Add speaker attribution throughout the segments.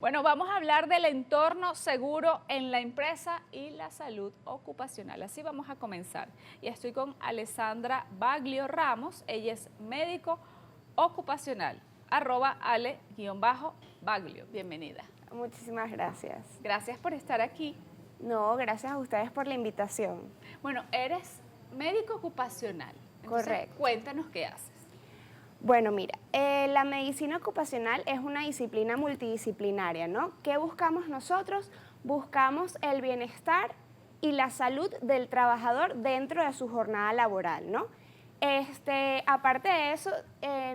Speaker 1: Bueno, vamos a hablar del entorno seguro en la empresa y la salud ocupacional. Así vamos a comenzar. Y estoy con Alessandra Baglio Ramos. Ella es médico ocupacional. @ale_baglio. Bienvenida.
Speaker 2: Muchísimas gracias.
Speaker 1: Gracias por estar aquí.
Speaker 2: No, gracias a ustedes por la invitación.
Speaker 1: Bueno, eres médico ocupacional. Entonces,
Speaker 2: Correcto.
Speaker 1: cuéntanos qué haces.
Speaker 2: Bueno, mira, la medicina ocupacional es una disciplina multidisciplinaria, ¿no? ¿Qué buscamos nosotros? Buscamos el bienestar y la salud del trabajador dentro de su jornada laboral, ¿no? Aparte de eso,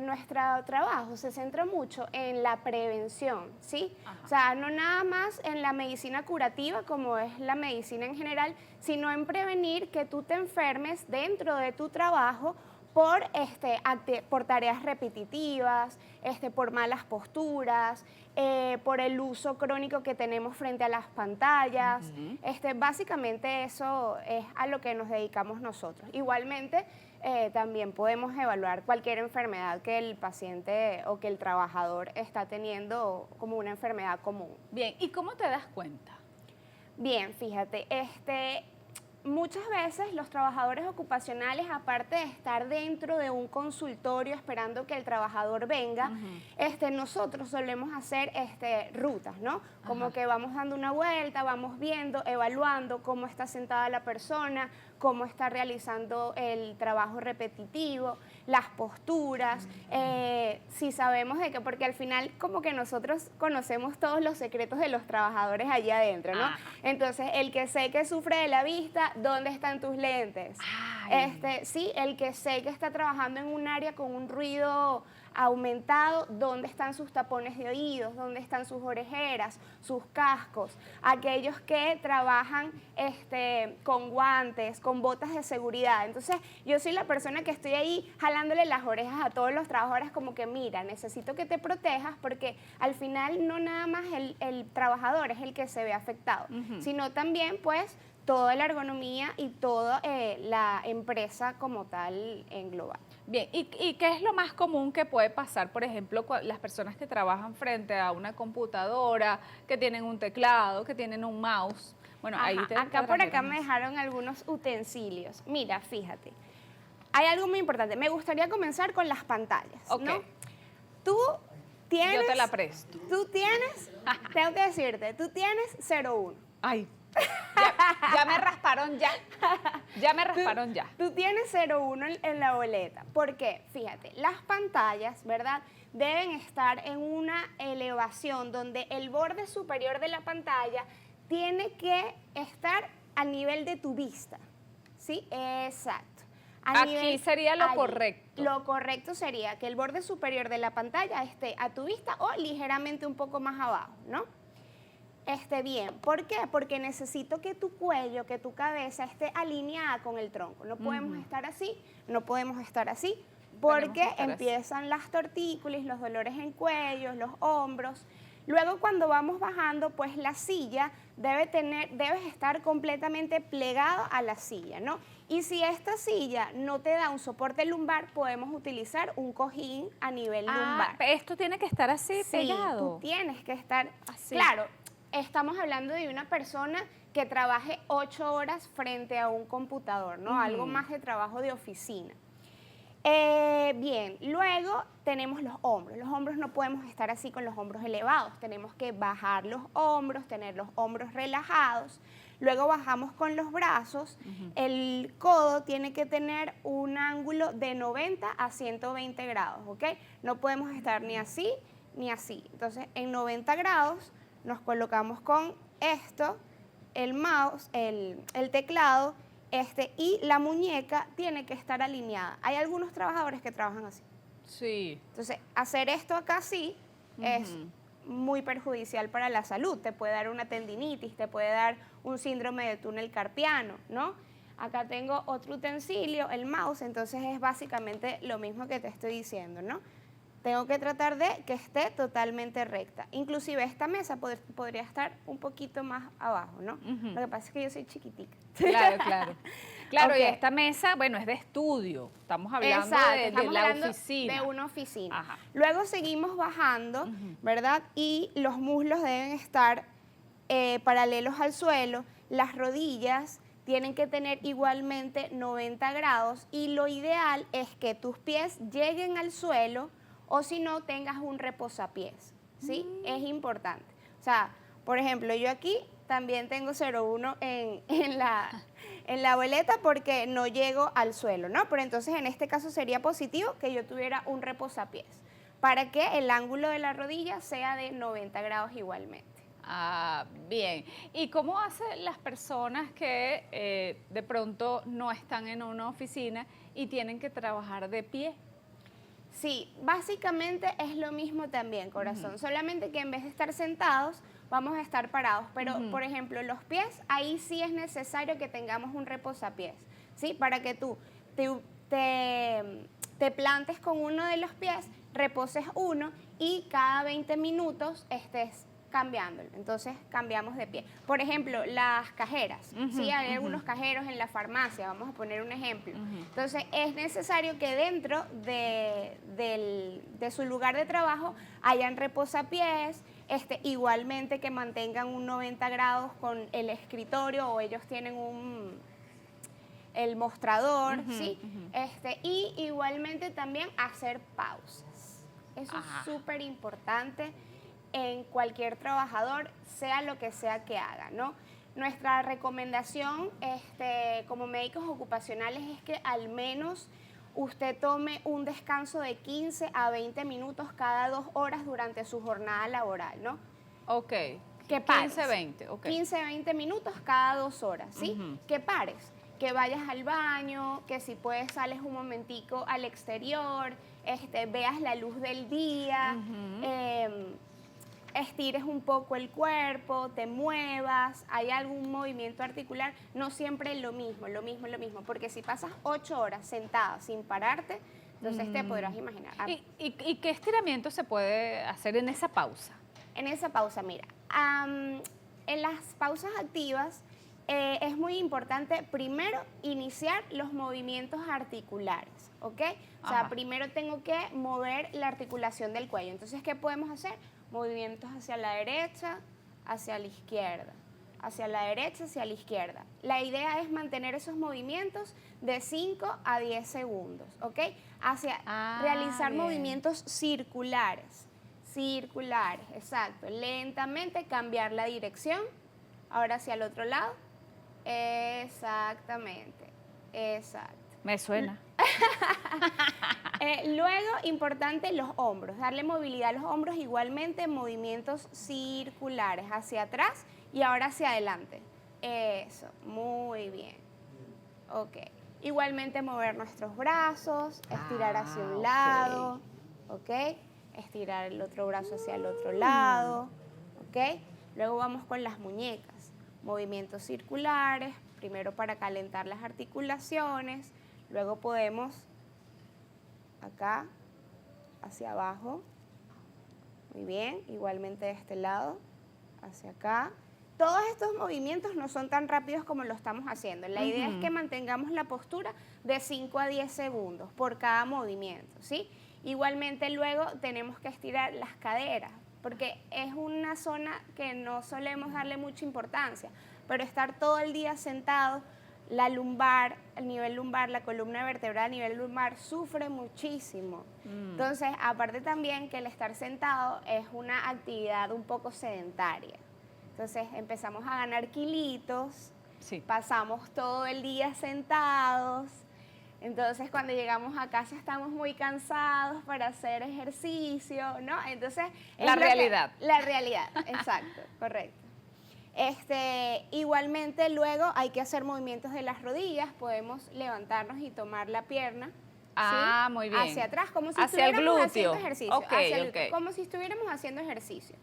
Speaker 2: nuestro trabajo se centra mucho en la prevención, ¿sí?
Speaker 1: Ajá.
Speaker 2: O sea, no nada más en la medicina curativa, como es la medicina en general, sino en prevenir que tú te enfermes dentro de tu trabajo por tareas repetitivas, por malas posturas, por el uso crónico que tenemos frente a las pantallas. Básicamente eso es a lo que nos dedicamos nosotros. Igualmente, también podemos evaluar cualquier enfermedad que el paciente o que el trabajador está teniendo como una enfermedad común.
Speaker 1: Bien, ¿y cómo te das cuenta?
Speaker 2: Bien, fíjate, muchas veces los trabajadores ocupacionales, aparte de estar dentro de un consultorio esperando que el trabajador venga, nosotros solemos hacer rutas, ¿no? Como que vamos dando una vuelta, vamos viendo, evaluando cómo está sentada la persona, cómo está realizando el trabajo repetitivo, las posturas, si sabemos de qué, porque al final como que nosotros conocemos todos los secretos de los trabajadores allá adentro, ¿no? Entonces, el que sé que sufre de la vista, ¿dónde están tus lentes? Sí, el que sé que está trabajando en un área con un ruido aumentado, ¿dónde están sus tapones de oídos? ¿Dónde están sus orejeras, sus cascos? Aquellos que trabajan con guantes, con botas de seguridad. Entonces, yo soy la persona que estoy ahí jalándole las orejas a todos los trabajadores como que, mira, necesito que te protejas porque al final no nada más el trabajador es el que se ve afectado, sino también, pues, toda la ergonomía y toda la empresa como tal en global.
Speaker 1: Bien, ¿y qué es lo más común que puede pasar, por ejemplo, las personas que trabajan frente a una computadora, que tienen un teclado, que tienen un mouse? Bueno, ahí
Speaker 2: acá por acá me dejaron algunos utensilios. Mira, fíjate, hay algo muy importante. Me gustaría comenzar con las pantallas, ¿no? Tú tienes...
Speaker 1: Yo te la presto.
Speaker 2: Tú tienes, tengo que decirte, tú tienes 01.
Speaker 1: Ay, ya me rasparon ya. Ya me rasparon ya.
Speaker 2: Tú tienes 01 en la boleta. ¿Por qué? Fíjate, las pantallas, ¿verdad?, deben estar en una elevación donde el borde superior de la pantalla tiene que estar a nivel de tu vista. ¿Sí? Exacto.
Speaker 1: Aquí sería lo correcto.
Speaker 2: Lo correcto sería que el borde superior de la pantalla esté a tu vista o ligeramente un poco más abajo, ¿no? Bien. ¿Por qué? Porque necesito que tu cuello, que tu cabeza esté alineada con el tronco. No podemos estar así, no podemos estar así, porque empiezan las tortícolis, los dolores en cuello, los hombros. Luego, cuando vamos bajando, pues la silla debes estar completamente plegado a la silla, ¿no? Y si esta silla no te da un soporte lumbar, podemos utilizar un cojín a nivel lumbar.
Speaker 1: Esto tiene que estar así, pegado.
Speaker 2: Sí, tú tienes que estar
Speaker 1: así.
Speaker 2: Claro, estamos hablando de una persona que trabaje 8 horas frente a un computador, ¿no? Algo más de trabajo de oficina. Bien, luego tenemos los hombros. Los hombros no podemos estar así con los hombros elevados. Tenemos que bajar los hombros, tener los hombros relajados. Luego bajamos con los brazos. El codo tiene que tener un ángulo de 90 a 120 grados, ¿ok? No podemos estar ni así ni así. Entonces, en 90 grados nos colocamos con esto, el mouse, el teclado, y la muñeca tiene que estar alineada. Hay algunos trabajadores que trabajan así.
Speaker 1: Sí.
Speaker 2: Entonces, hacer esto acá sí es muy perjudicial para la salud. Te puede dar una tendinitis, te puede dar un síndrome de túnel carpiano, ¿no? Acá tengo otro utensilio, el mouse, entonces es básicamente lo mismo que te estoy diciendo, ¿no? tengo que tratar de que esté totalmente recta. Inclusive esta mesa podría estar un poquito más abajo, ¿no? Lo que pasa es que yo soy chiquitica.
Speaker 1: Claro, claro. Claro,
Speaker 2: Okay.
Speaker 1: y esta mesa, bueno, es de estudio. Estamos hablando de la oficina.
Speaker 2: De una oficina.
Speaker 1: Ajá.
Speaker 2: Luego seguimos bajando, ¿verdad? Y los muslos deben estar paralelos al suelo. Las rodillas tienen que tener igualmente 90 grados y lo ideal es que tus pies lleguen al suelo o si no tengas un reposapiés, ¿sí? Es importante. O sea, por ejemplo, yo aquí también tengo 0,1 en la boleta porque no llego al suelo, ¿no? Pero entonces en este caso sería positivo que yo tuviera un reposapiés para que el ángulo de la rodilla sea de 90 grados igualmente.
Speaker 1: Ah, bien. ¿Y cómo hacen las personas que de pronto no están en una oficina y tienen que trabajar de pie?
Speaker 2: Sí, básicamente es lo mismo también, corazón, solamente que en vez de estar sentados, vamos a estar parados, pero por ejemplo, los pies, ahí sí es necesario que tengamos un reposapiés, ¿sí? Para que tú te plantes con uno de los pies, reposes uno y cada 20 minutos estés cambiándolo. Entonces cambiamos de pie. Por ejemplo, las cajeras. Sí, hay algunos cajeros en la farmacia, vamos a poner un ejemplo. Entonces es necesario que dentro de su lugar de trabajo hayan reposapiés, igualmente que mantengan un 90 grados con el escritorio o ellos tienen el mostrador, ¿sí? Y igualmente también hacer pausas. Eso es súper importante en cualquier trabajador, sea lo que sea que haga, ¿no? Nuestra recomendación como médicos ocupacionales es que al menos usted tome un descanso de 15 a 20 minutos cada 2 horas durante su jornada laboral, ¿no?
Speaker 1: Ok.
Speaker 2: Que pares.
Speaker 1: 15, 20, ok.
Speaker 2: 15, 20 minutos cada 2 horas, ¿sí? Que pares, que vayas al baño, que si puedes sales un momentico al exterior, veas la luz del día, estires un poco el cuerpo, te muevas, hay algún movimiento articular, no siempre lo mismo, porque si pasas 8 horas sentada sin pararte, entonces te podrás imaginar.
Speaker 1: ¿Y qué estiramiento se puede hacer en esa pausa?
Speaker 2: En esa pausa, mira, en las pausas activas es muy importante primero iniciar los movimientos articulares, ¿ok? O sea, primero tengo que mover la articulación del cuello. Entonces, ¿qué podemos hacer? Movimientos hacia la derecha, hacia la izquierda, hacia la derecha, hacia la izquierda. La idea es mantener esos movimientos de 5 a 10 segundos, ¿ok? Realizar movimientos circulares, exacto. Lentamente cambiar la dirección, ahora hacia el otro lado, exactamente, exacto.
Speaker 1: Me suena.
Speaker 2: Luego, importante, los hombros, darle movilidad a los hombros, igualmente movimientos circulares, hacia atrás y ahora hacia adelante. Eso, muy bien. Ok. Igualmente mover nuestros brazos, estirar hacia un lado, ok. Estirar el otro brazo hacia el otro lado, ok. Luego vamos con las muñecas, movimientos circulares, primero para calentar las articulaciones, luego podemos acá, hacia abajo, muy bien, igualmente de este lado, hacia acá. Todos estos movimientos no son tan rápidos como lo estamos haciendo. La idea es que mantengamos la postura de 5 a 10 segundos por cada movimiento, ¿sí? Igualmente luego tenemos que estirar las caderas, porque es una zona que no solemos darle mucha importancia, pero estar todo el día sentado, la lumbar, el nivel lumbar, la columna vertebral a nivel lumbar sufre muchísimo. Entonces, aparte también que el estar sentado es una actividad un poco sedentaria. Entonces, empezamos a ganar kilitos, pasamos todo el día sentados. Entonces, cuando llegamos a casa estamos muy cansados para hacer ejercicio, ¿no? Entonces,
Speaker 1: la realidad.
Speaker 2: La realidad, exacto, correcto. Igualmente luego hay que hacer movimientos de las rodillas, podemos levantarnos y tomar la pierna
Speaker 1: muy bien.
Speaker 2: hacia atrás, como si
Speaker 1: hacia
Speaker 2: estuviéramos
Speaker 1: el glúteo.
Speaker 2: haciendo ejercicio.
Speaker 1: Okay,
Speaker 2: como si estuviéramos haciendo ejercicio.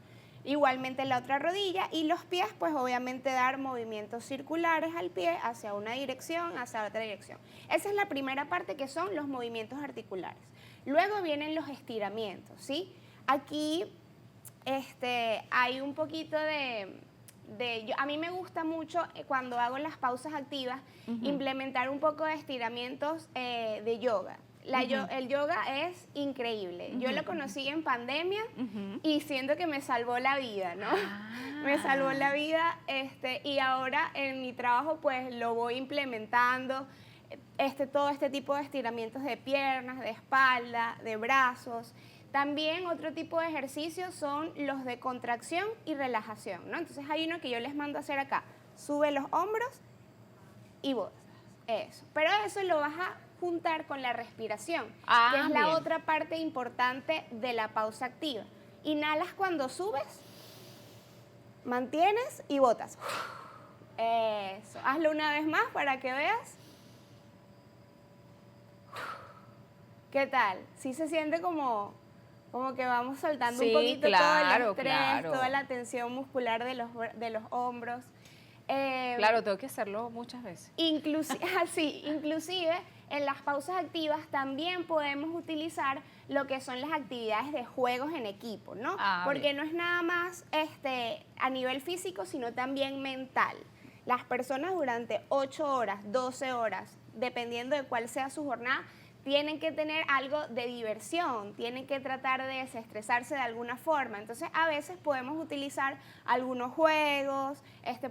Speaker 2: Igualmente la otra rodilla y los pies, pues obviamente dar movimientos circulares al pie hacia una dirección, hacia otra dirección. Esa es la primera parte, que son los movimientos articulares. Luego vienen los estiramientos, ¿sí? Aquí hay un poquito a mí me gusta mucho cuando hago las pausas activas, implementar un poco de estiramientos de yoga. El yoga es increíble. Yo lo conocí en pandemia y siento que me salvó la vida, ¿no? Me salvó la vida y ahora en mi trabajo pues lo voy implementando, todo este tipo de estiramientos de piernas, de espalda, de brazos. También otro tipo de ejercicios son los de contracción y relajación, ¿no? Entonces hay uno que yo les mando a hacer acá. Sube los hombros y botas. Eso. Pero eso lo vas a juntar con la respiración, que es la otra parte importante de la pausa activa. Inhalas cuando subes, mantienes y botas. Eso. Hazlo una vez más para que veas. ¿Qué tal? Sí se siente como que vamos soltando un poquito todo el estrés, toda la tensión muscular de los hombros.
Speaker 1: Claro, tengo que hacerlo muchas veces.
Speaker 2: Inclusive en las pausas activas también podemos utilizar lo que son las actividades de juegos en equipo, ¿no? Porque no es nada más a nivel físico, sino también mental. Las personas durante 8 horas, 12 horas, dependiendo de cuál sea su jornada, tienen que tener algo de diversión, tienen que tratar de desestresarse de alguna forma. Entonces, a veces podemos utilizar algunos juegos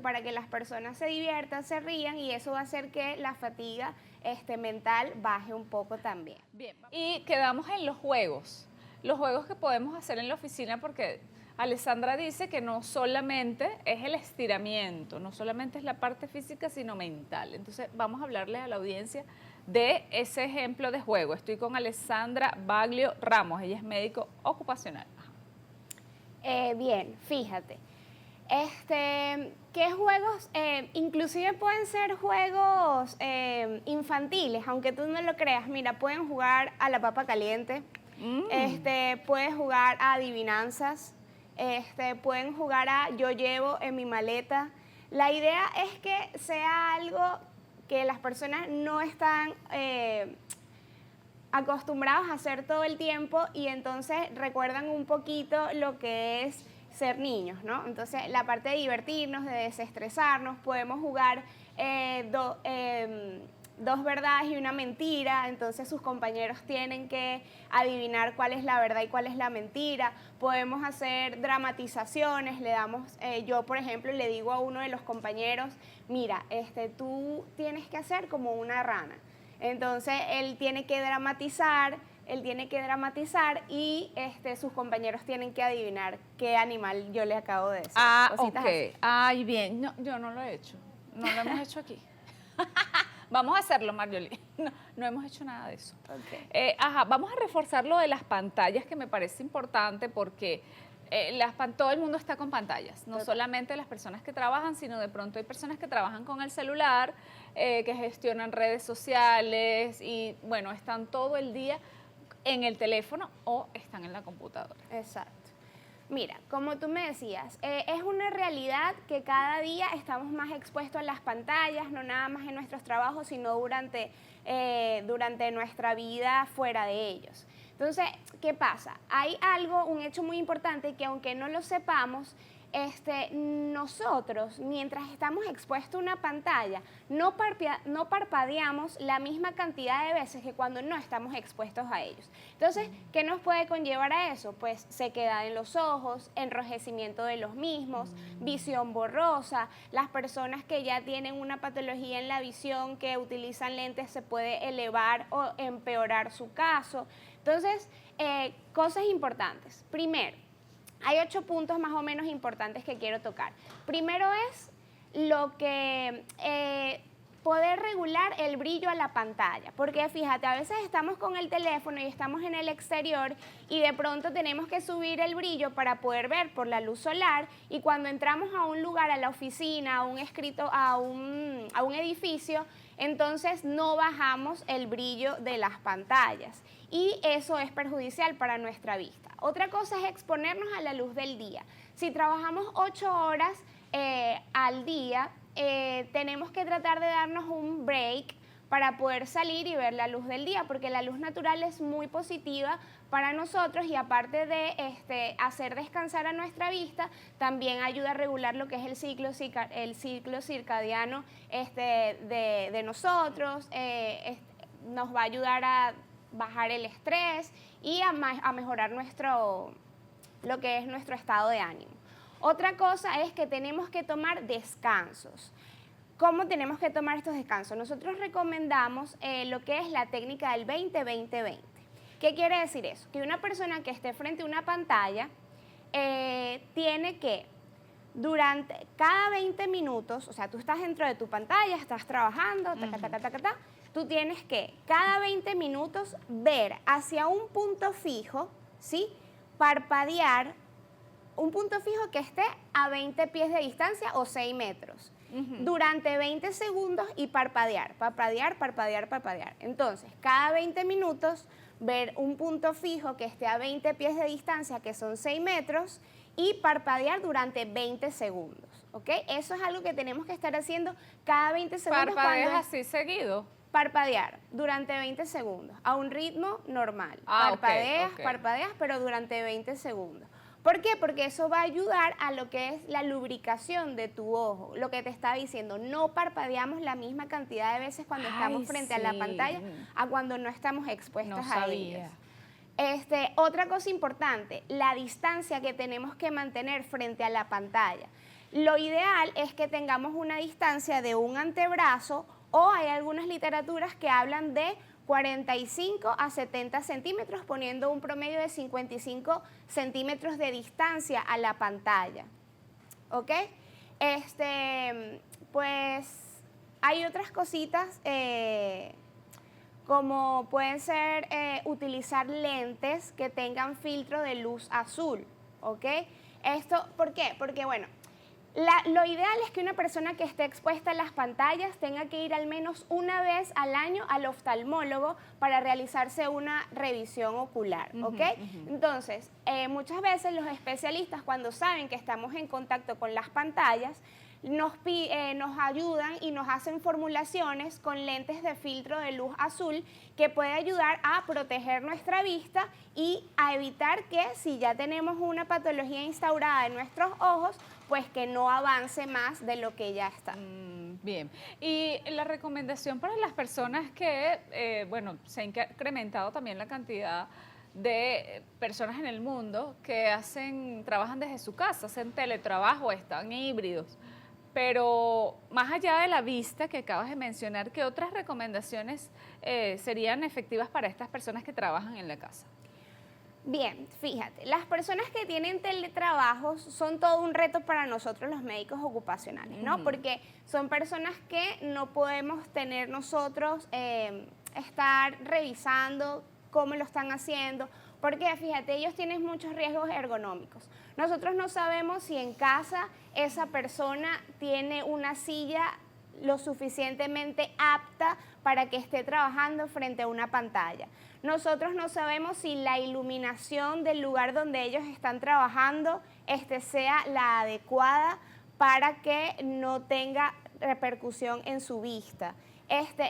Speaker 2: para que las personas se diviertan, se rían, y eso va a hacer que la fatiga mental baje un poco también.
Speaker 1: Bien, y quedamos en los juegos que podemos hacer en la oficina, porque Alessandra dice que no solamente es el estiramiento, no solamente es la parte física, sino mental. Entonces, vamos a hablarle a la audiencia de ese ejemplo de juego. Estoy con Alessandra Baglio Ramos, ella es médico ocupacional.
Speaker 2: Bien, fíjate. ¿Qué juegos? Inclusive pueden ser juegos infantiles, aunque tú no lo creas. Mira, pueden jugar a la papa caliente, puedes jugar a adivinanzas, pueden jugar a yo llevo en mi maleta. La idea es que sea algo que las personas no están acostumbrados a hacer todo el tiempo, y entonces recuerdan un poquito lo que es ser niños, ¿no? Entonces, la parte de divertirnos, de desestresarnos, podemos jugar dos verdades y una mentira. Entonces sus compañeros tienen que adivinar cuál es la verdad y cuál es la mentira. Podemos hacer dramatizaciones, yo por ejemplo le digo a uno de los compañeros, mira, tú tienes que hacer como una rana. Entonces él tiene que dramatizar y sus compañeros tienen que adivinar qué animal yo le acabo de decir.
Speaker 1: Ok. Ay, bien. No, yo no lo he hecho. No lo hemos hecho aquí. Vamos a hacerlo, Marjorie. No hemos hecho nada de eso.
Speaker 2: Okay.
Speaker 1: Vamos a reforzar lo de las pantallas, que me parece importante, porque todo el mundo está con pantallas. No solamente las personas que trabajan, sino de pronto hay personas que trabajan con el celular, que gestionan redes sociales y, bueno, están todo el día en el teléfono o están en la computadora.
Speaker 2: Exacto. Mira, como tú me decías, es una realidad que cada día estamos más expuestos a las pantallas, no nada más en nuestros trabajos, sino durante nuestra vida fuera de ellos. Entonces, ¿qué pasa? Hay un hecho muy importante, que aunque no lo sepamos, nosotros, mientras estamos expuestos a una pantalla, no parpadeamos la misma cantidad de veces que cuando no estamos expuestos a ellos. Entonces, ¿qué nos puede conllevar a eso? Pues sequedad en los ojos, enrojecimiento de los mismos, visión borrosa. Las personas que ya tienen una patología en la visión, que utilizan lentes, se puede elevar o empeorar su caso. Entonces, cosas importantes. Primero, hay 8 puntos más o menos importantes que quiero tocar. Primero es poder regular el brillo a la pantalla, porque fíjate, a veces estamos con el teléfono y estamos en el exterior y de pronto tenemos que subir el brillo para poder ver por la luz solar, y cuando entramos a un lugar, a la oficina, a un edificio, entonces no bajamos el brillo de las pantallas y eso es perjudicial para nuestra vista. Otra cosa es exponernos a la luz del día. Si trabajamos 8 horas al día, tenemos que tratar de darnos un break para poder salir y ver la luz del día, porque la luz natural es muy positiva para nosotros y aparte de hacer descansar a nuestra vista, también ayuda a regular lo que es el ciclo circadiano de nosotros, nos va a ayudar a bajar el estrés y a mejorar lo que es nuestro estado de ánimo. Otra cosa es que tenemos que tomar descansos. ¿Cómo tenemos que tomar estos descansos? Nosotros recomendamos lo que es la técnica del 20-20-20. ¿Qué quiere decir eso? Que una persona que esté frente a una pantalla tiene que, durante cada 20 minutos, o sea, tú estás dentro de tu pantalla, estás trabajando, tú tienes que, cada 20 minutos, ver hacia un punto fijo, ¿sí? Parpadear, un punto fijo que esté a 20 pies de distancia o 6 metros. Durante 20 segundos y parpadear, parpadear, parpadear, parpadear. Entonces, cada 20 minutos, ver un punto fijo que esté a 20 pies de distancia, que son 6 metros, y parpadear durante 20 segundos, ¿ok? Eso es algo que tenemos que estar haciendo cada 20 segundos.
Speaker 1: ¿Parpadeas así seguido?
Speaker 2: Parpadear durante 20 segundos, a un ritmo normal. Parpadeas, parpadeas, pero durante 20 segundos. ¿Por qué? Porque eso va a ayudar a lo que es la lubricación de tu ojo, lo que te está diciendo. No parpadeamos la misma cantidad de veces cuando estamos frente a la pantalla a cuando no estamos expuestas a ellas. Otra cosa importante, la distancia que tenemos que mantener frente a la pantalla. Lo ideal es que tengamos una distancia de un antebrazo o hay algunas literaturas que hablan de 45 a 70 centímetros, poniendo un promedio de 55 centímetros de distancia a la pantalla. ¿Ok? Pues hay otras cositas como pueden ser utilizar lentes que tengan filtro de luz azul. ¿Ok? ¿Por qué? Porque, bueno, lo ideal es que una persona que esté expuesta a las pantallas tenga que ir al menos una vez al año al oftalmólogo para realizarse una revisión ocular, ¿ok? Entonces, muchas veces los especialistas, cuando saben que estamos en contacto con las pantallas, nos ayudan y nos hacen formulaciones con lentes de filtro de luz azul que puede ayudar a proteger nuestra vista y a evitar que, si ya tenemos una patología instaurada en nuestros ojos, pues que no avance más de lo que ya está.
Speaker 1: Bien. Y la recomendación para las personas que, bueno, se ha incrementado también la cantidad de personas en el mundo que trabajan desde su casa, hacen teletrabajo, están híbridos. Pero más allá de la vista que acabas de mencionar, ¿qué otras recomendaciones serían efectivas para estas personas que trabajan en la casa?
Speaker 2: Bien, fíjate, las personas que tienen teletrabajos son todo un reto para nosotros los médicos ocupacionales, ¿no? Porque son personas que no podemos tener nosotros, estar revisando cómo lo están haciendo, porque fíjate, ellos tienen muchos riesgos ergonómicos. Nosotros no sabemos si en casa esa persona tiene una silla lo suficientemente apta para que esté trabajando frente a una pantalla. Nosotros no sabemos si la iluminación del lugar donde ellos están trabajando sea la adecuada para que no tenga repercusión en su vista.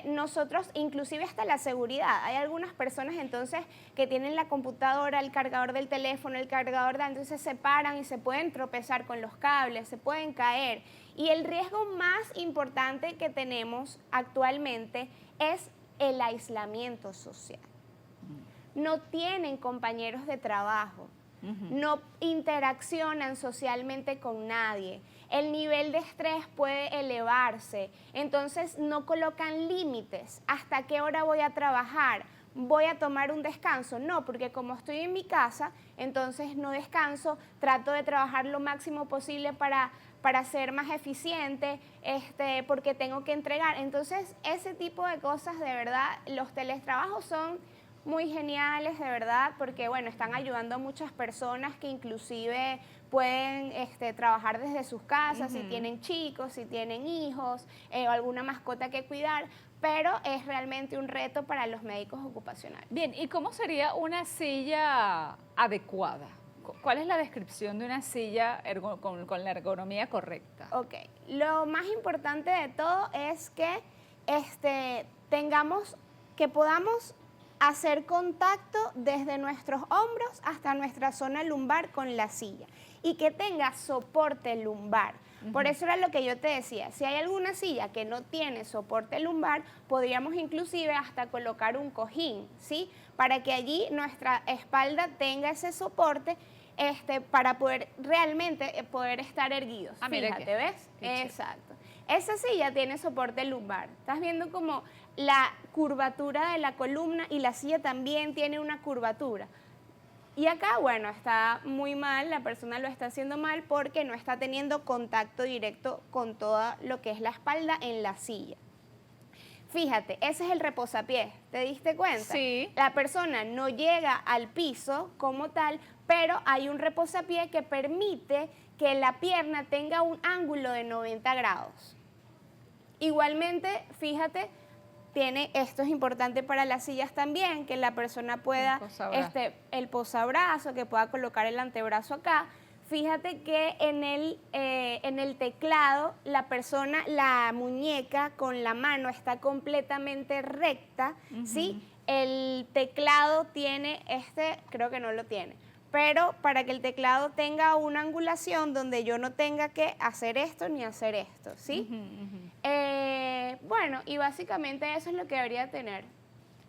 Speaker 2: Nosotros, inclusive hasta la seguridad, hay algunas personas entonces que tienen la computadora, el cargador del teléfono, el cargador entonces se paran y se pueden tropezar con los cables, se pueden caer. Y el riesgo más importante que tenemos actualmente es el aislamiento social. No tienen compañeros de trabajo, no interaccionan socialmente con nadie. El nivel de estrés puede elevarse, entonces no colocan límites. ¿Hasta qué hora voy a trabajar? ¿Voy a tomar un descanso? No, porque como estoy en mi casa, entonces no descanso, trato de trabajar lo máximo posible para ser más eficiente, porque tengo que entregar. Entonces, ese tipo de cosas, de verdad, los teletrabajos son muy geniales, de verdad, porque bueno, están ayudando a muchas personas que inclusive pueden trabajar desde sus casas, si tienen chicos, si tienen hijos, o alguna mascota que cuidar, pero es realmente un reto para los médicos ocupacionales.
Speaker 1: Bien, ¿y cómo sería una silla adecuada? ¿Cuál es la descripción de una silla con la ergonomía correcta?
Speaker 2: Ok, lo más importante de todo es que que podamos hacer contacto desde nuestros hombros hasta nuestra zona lumbar con la silla y que tenga soporte lumbar. Por eso era lo que yo te decía, si hay alguna silla que no tiene soporte lumbar, podríamos inclusive hasta colocar un cojín, ¿sí? Para que allí nuestra espalda tenga ese soporte para poder realmente poder estar erguidos. Fíjate, ¿ves? Exacto. Esa silla tiene soporte lumbar. Estás viendo como la curvatura de la columna y la silla también tiene una curvatura. Y acá, bueno, está muy mal, la persona lo está haciendo mal porque no está teniendo contacto directo con todo lo que es la espalda en la silla. Fíjate, ese es el reposapiés, ¿te diste cuenta?
Speaker 1: Sí.
Speaker 2: La persona no llega al piso como tal, pero hay un reposapiés que permite que la pierna tenga un ángulo de 90 grados. Igualmente, fíjate, esto es importante para las sillas también, que la persona pueda, el posabrazo, que pueda colocar el antebrazo acá. Fíjate que en el teclado la muñeca con la mano está completamente recta, ¿sí? El teclado tiene creo que no lo tiene, pero para que el teclado tenga una angulación donde yo no tenga que hacer esto ni hacer esto, ¿sí? Bueno, y básicamente eso es lo que debería tener.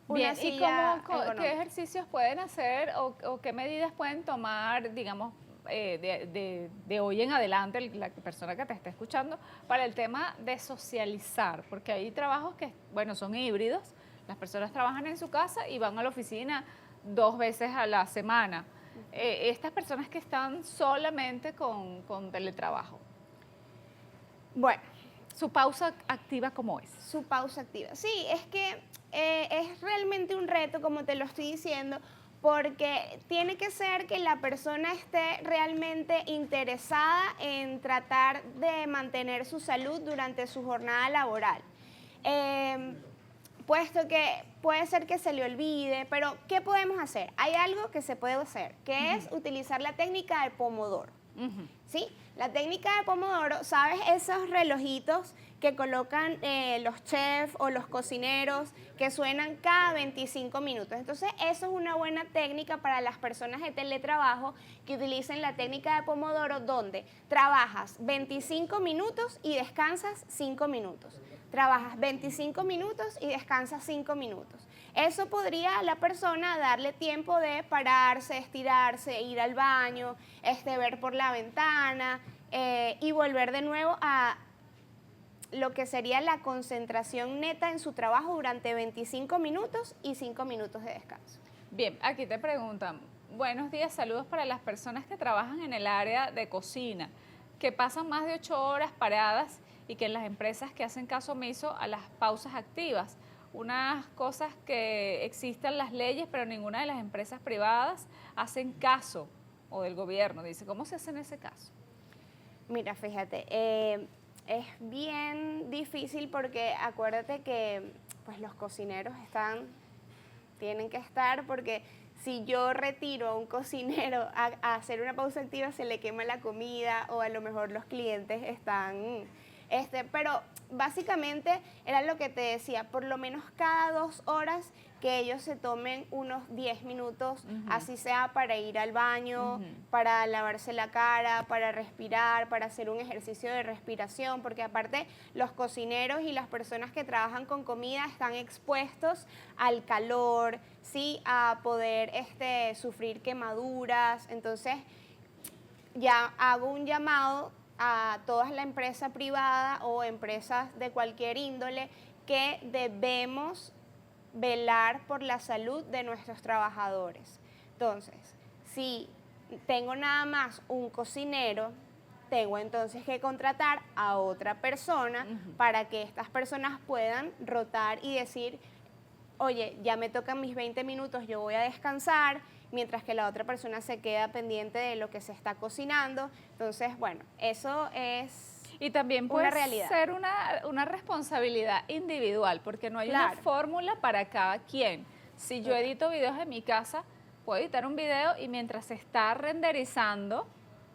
Speaker 1: Bien, ¿y qué ejercicios pueden hacer o qué medidas pueden tomar, digamos, de hoy en adelante, la persona que te está escuchando, para el tema de socializar? Porque hay trabajos que, bueno, son híbridos, las personas trabajan en su casa y van a la oficina 2 veces a la semana. Estas personas que están solamente con teletrabajo.
Speaker 2: Bueno.
Speaker 1: ¿Su pausa activa cómo es?
Speaker 2: Su pausa activa. Sí, es que es realmente un reto, como te lo estoy diciendo, porque tiene que ser que la persona esté realmente interesada en tratar de mantener su salud durante su jornada laboral. Puesto que puede ser que se le olvide, pero ¿qué podemos hacer? Hay algo que se puede hacer, que es utilizar la técnica del pomodoro. ¿Sí? La técnica de pomodoro, ¿sabes? Esos relojitos que colocan los chefs o los cocineros que suenan cada 25 minutos. Entonces, eso es una buena técnica para las personas de teletrabajo que utilicen la técnica de pomodoro, donde trabajas 25 minutos y descansas 5 minutos. Trabajas 25 minutos y descansas 5 minutos. Eso podría a la persona darle tiempo de pararse, estirarse, ir al baño, ver por la ventana y volver de nuevo a lo que sería la concentración neta en su trabajo durante 25 minutos y 5 minutos de descanso.
Speaker 1: Bien, aquí te preguntan, buenos días, saludos para las personas que trabajan en el área de cocina, que pasan más de 8 horas paradas y que en las empresas que hacen caso omiso a las pausas activas. Unas cosas que existen las leyes, pero ninguna de las empresas privadas hacen caso, o del gobierno. Dice, ¿cómo se hace en ese caso?
Speaker 2: Mira, fíjate, es bien difícil porque acuérdate que pues, los cocineros tienen que estar, porque si yo retiro a un cocinero a hacer una pausa activa, se le quema la comida o a lo mejor los clientes están... pero básicamente era lo que te decía, por lo menos cada 2 horas que ellos se tomen unos 10 minutos, así sea para ir al baño, para lavarse la cara, para respirar, para hacer un ejercicio de respiración, porque aparte los cocineros y las personas que trabajan con comida están expuestos al calor, ¿sí? A poder sufrir quemaduras. Entonces ya hago un llamado a toda la empresa privada o empresas de cualquier índole que debemos velar por la salud de nuestros trabajadores. Entonces, si tengo nada más un cocinero, tengo entonces que contratar a otra persona para que estas personas puedan rotar y decir, oye, ya me tocan mis 20 minutos, yo voy a descansar, mientras que la otra persona se queda pendiente de lo que se está cocinando. Entonces, bueno, eso es
Speaker 1: Y también
Speaker 2: una
Speaker 1: puede
Speaker 2: realidad.
Speaker 1: ser una responsabilidad individual, porque no hay una
Speaker 2: Claro.
Speaker 1: fórmula para cada quien. Si yo
Speaker 2: Total.
Speaker 1: edito videos en mi casa, puedo editar un video y mientras se está renderizando,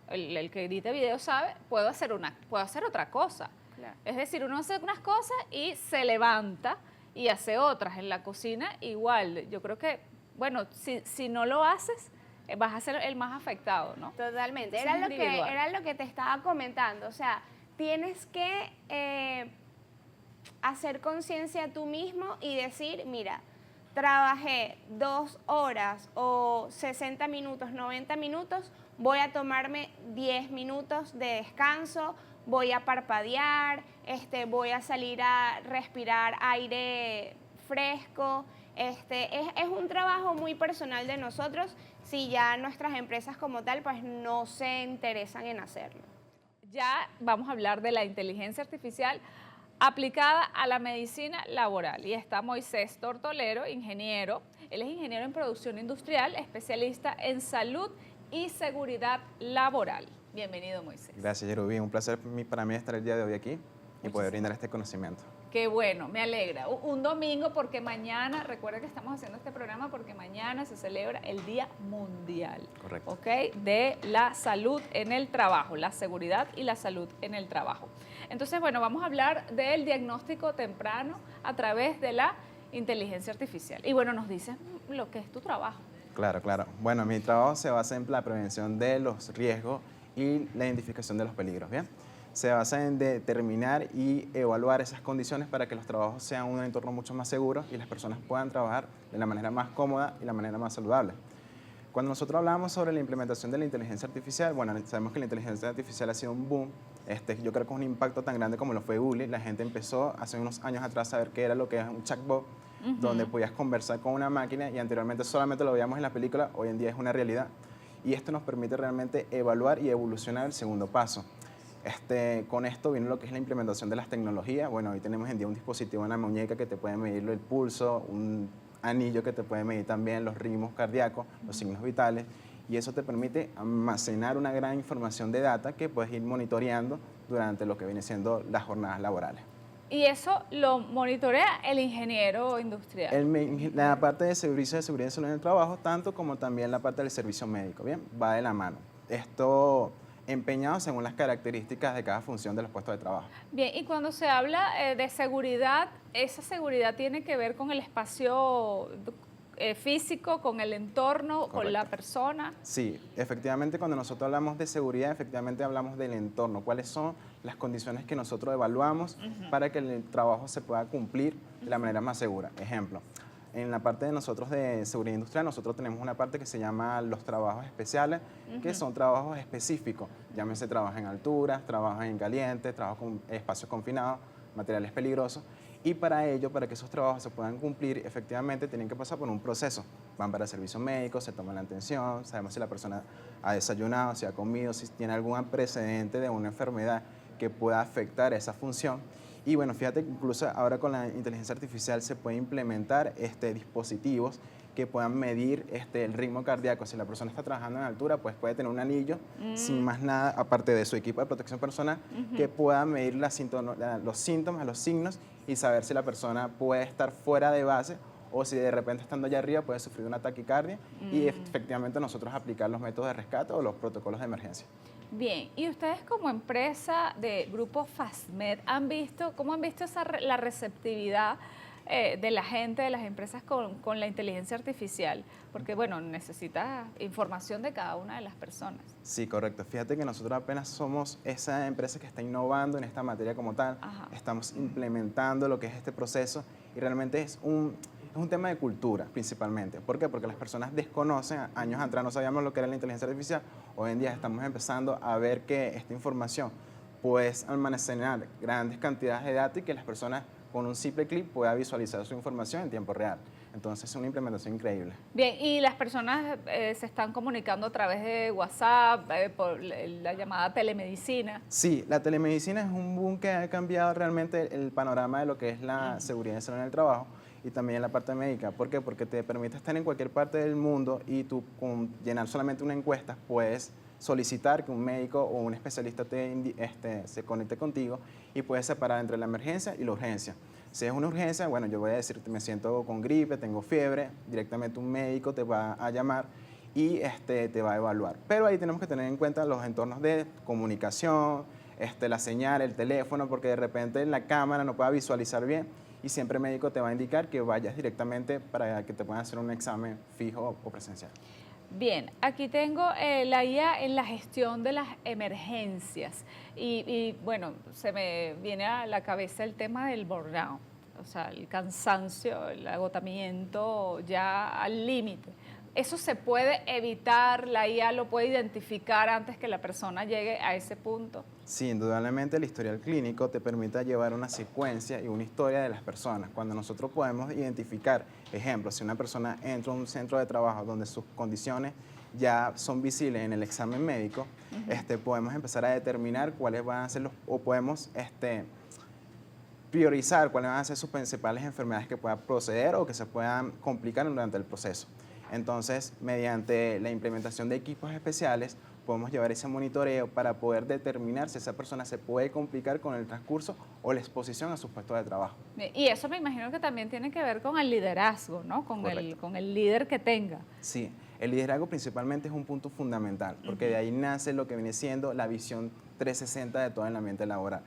Speaker 1: el que edita video sabe, puedo hacer otra cosa.
Speaker 2: Claro.
Speaker 1: Es decir, uno hace unas cosas y se levanta y hace otras. En la cocina igual. Yo creo que, bueno, si no lo haces, vas a ser el más afectado, ¿no?
Speaker 2: Totalmente.
Speaker 1: Eso
Speaker 2: Era
Speaker 1: es
Speaker 2: lo que,
Speaker 1: individual.
Speaker 2: era lo que te estaba comentando. O sea, tienes que hacer conciencia tú mismo y decir, mira, trabajé 2 horas o 60 minutos, 90 minutos, voy a tomarme 10 minutos de descanso, voy a parpadear, voy a salir a respirar aire fresco. Es un trabajo muy personal de nosotros si ya nuestras empresas como tal pues no se interesan en hacerlo.
Speaker 1: Ya vamos a hablar de la inteligencia artificial aplicada a la medicina laboral. Y está Moisés Tortolero, ingeniero. Él es ingeniero en producción industrial, especialista en salud y seguridad laboral. Bienvenido, Moisés.
Speaker 3: Gracias, Yerubín. Un placer para mí estar el día de hoy aquí y poder brindar este conocimiento.
Speaker 1: Qué bueno, me alegra. Un domingo porque mañana, recuerda que estamos haciendo este programa porque mañana se celebra el Día Mundial.
Speaker 3: Correcto.
Speaker 1: ¿Ok? De la salud en el trabajo, la seguridad y la salud en el trabajo. Entonces, bueno, vamos a hablar del diagnóstico temprano a través de la inteligencia artificial. Y bueno, nos dices lo que es tu trabajo.
Speaker 3: Claro, claro. Bueno, mi trabajo se basa en la prevención de los riesgos y la identificación de los peligros, ¿bien? Se basa en determinar y evaluar esas condiciones para que los trabajos sean un entorno mucho más seguro y las personas puedan trabajar de la manera más cómoda y la manera más saludable. Cuando nosotros hablamos sobre la implementación de la inteligencia artificial, bueno, sabemos que la inteligencia artificial ha sido un boom. Yo creo que es un impacto tan grande como lo fue Google. La gente empezó hace unos años atrás a ver qué era lo que es un chatbot, donde podías conversar con una máquina y anteriormente solamente lo veíamos en la película, hoy en día es una realidad. Y esto nos permite realmente evaluar y evolucionar el segundo paso. Con esto viene lo que es la implementación de las tecnologías. Bueno, hoy tenemos en día un dispositivo en la muñeca que te puede medir el pulso, un anillo que te puede medir también los ritmos cardíacos, los signos vitales, y eso te permite almacenar una gran información de data que puedes ir monitoreando durante lo que viene siendo las jornadas laborales.
Speaker 1: Y eso lo monitorea el ingeniero industrial.
Speaker 3: La parte de servicio de seguridad y salud en el trabajo, tanto como también la parte del servicio médico, ¿bien? Va de la mano. Esto empeñado según las características de cada función de los puestos de trabajo.
Speaker 1: Bien, y cuando se habla de seguridad, esa seguridad tiene que ver con el espacio físico, con el entorno,
Speaker 3: Correcto.
Speaker 1: con la persona.
Speaker 3: Sí, efectivamente cuando nosotros hablamos de seguridad, efectivamente hablamos del entorno, cuáles son las condiciones que nosotros evaluamos para que el trabajo se pueda cumplir de la manera más segura. Ejemplo, en la parte de nosotros de seguridad industrial, nosotros tenemos una parte que se llama los trabajos especiales, que son trabajos específicos, llámese trabajos en alturas, trabajos en caliente, trabajos con espacios confinados, materiales peligrosos. Y para ello, para que esos trabajos se puedan cumplir, efectivamente tienen que pasar por un proceso. Van para servicios médicos, se toman la atención, sabemos si la persona ha desayunado, si ha comido, si tiene algún antecedente de una enfermedad que pueda afectar esa función. Y bueno, fíjate que incluso ahora con la inteligencia artificial se puede implementar dispositivos que puedan medir el ritmo cardíaco. Si la persona está trabajando en altura, pues puede tener un anillo, sin más nada, aparte de su equipo de protección personal, que pueda medir los síntomas, los signos y saber si la persona puede estar fuera de base o si de repente estando allá arriba puede sufrir una taquicardia y efectivamente nosotros aplicar los métodos de rescate o los protocolos de emergencia.
Speaker 1: Bien, y ustedes como empresa de Grupo FASMED, ¿cómo han visto la receptividad de la gente, de las empresas con la inteligencia artificial? Porque, bueno, necesita información de cada una de las personas.
Speaker 3: Sí, correcto. Fíjate que nosotros apenas somos esa empresa que está innovando en esta materia como tal.
Speaker 1: Ajá.
Speaker 3: Estamos implementando lo que es este proceso y realmente es un tema de cultura principalmente. ¿Por qué? Porque las personas desconocen, años atrás no sabíamos lo que era la inteligencia artificial, hoy en día estamos empezando a ver que esta información puede almacenar grandes cantidades de datos y que las personas con un simple clic pueda visualizar su información en tiempo real. Entonces es una implementación increíble.
Speaker 1: Bien, y las personas se están comunicando a través de WhatsApp, por la llamada telemedicina.
Speaker 3: Sí, la telemedicina es un boom que ha cambiado realmente el panorama de lo que es la seguridad y salud en el trabajo. y también la parte médica. ¿Por qué? Porque te permite estar en cualquier parte del mundo y tú con llenar solamente una encuesta puedes solicitar que un médico o un especialista se conecte contigo y puedes separar entre la emergencia y la urgencia. Si es una urgencia, bueno, yo voy a decir, me siento con gripe, tengo fiebre, directamente un médico te va a llamar y te va a evaluar. Pero ahí tenemos que tener en cuenta los entornos de comunicación, la señal, el teléfono, porque de repente en la cámara no pueda visualizar bien y siempre el médico te va a indicar que vayas directamente para que te puedan hacer un examen fijo o presencial.
Speaker 1: Bien, aquí tengo la IA en la gestión de las emergencias y, bueno, se me viene a la cabeza el tema del burnout, o sea, el cansancio, el agotamiento ya al límite. ¿Eso se puede evitar? ¿La IA lo puede identificar antes que la persona llegue a ese punto?
Speaker 3: Sí, indudablemente el historial clínico te permite llevar una secuencia y una historia de las personas. Cuando nosotros podemos identificar, ejemplo, si una persona entra a un centro de trabajo donde sus condiciones ya son visibles en el examen médico, podemos empezar a determinar cuáles van a ser o podemos priorizar cuáles van a ser sus principales enfermedades que puedan proceder o que se puedan complicar durante el proceso. Entonces, mediante la implementación de equipos especiales, podemos llevar ese monitoreo para poder determinar si esa persona se puede complicar con el transcurso o la exposición a sus puestos de trabajo.
Speaker 1: Y eso me imagino que también tiene que ver con el liderazgo, ¿no? Con el líder que tenga.
Speaker 3: Sí, el liderazgo principalmente es un punto fundamental, porque de ahí nace lo que viene siendo la visión 360 de todo el ambiente laboral.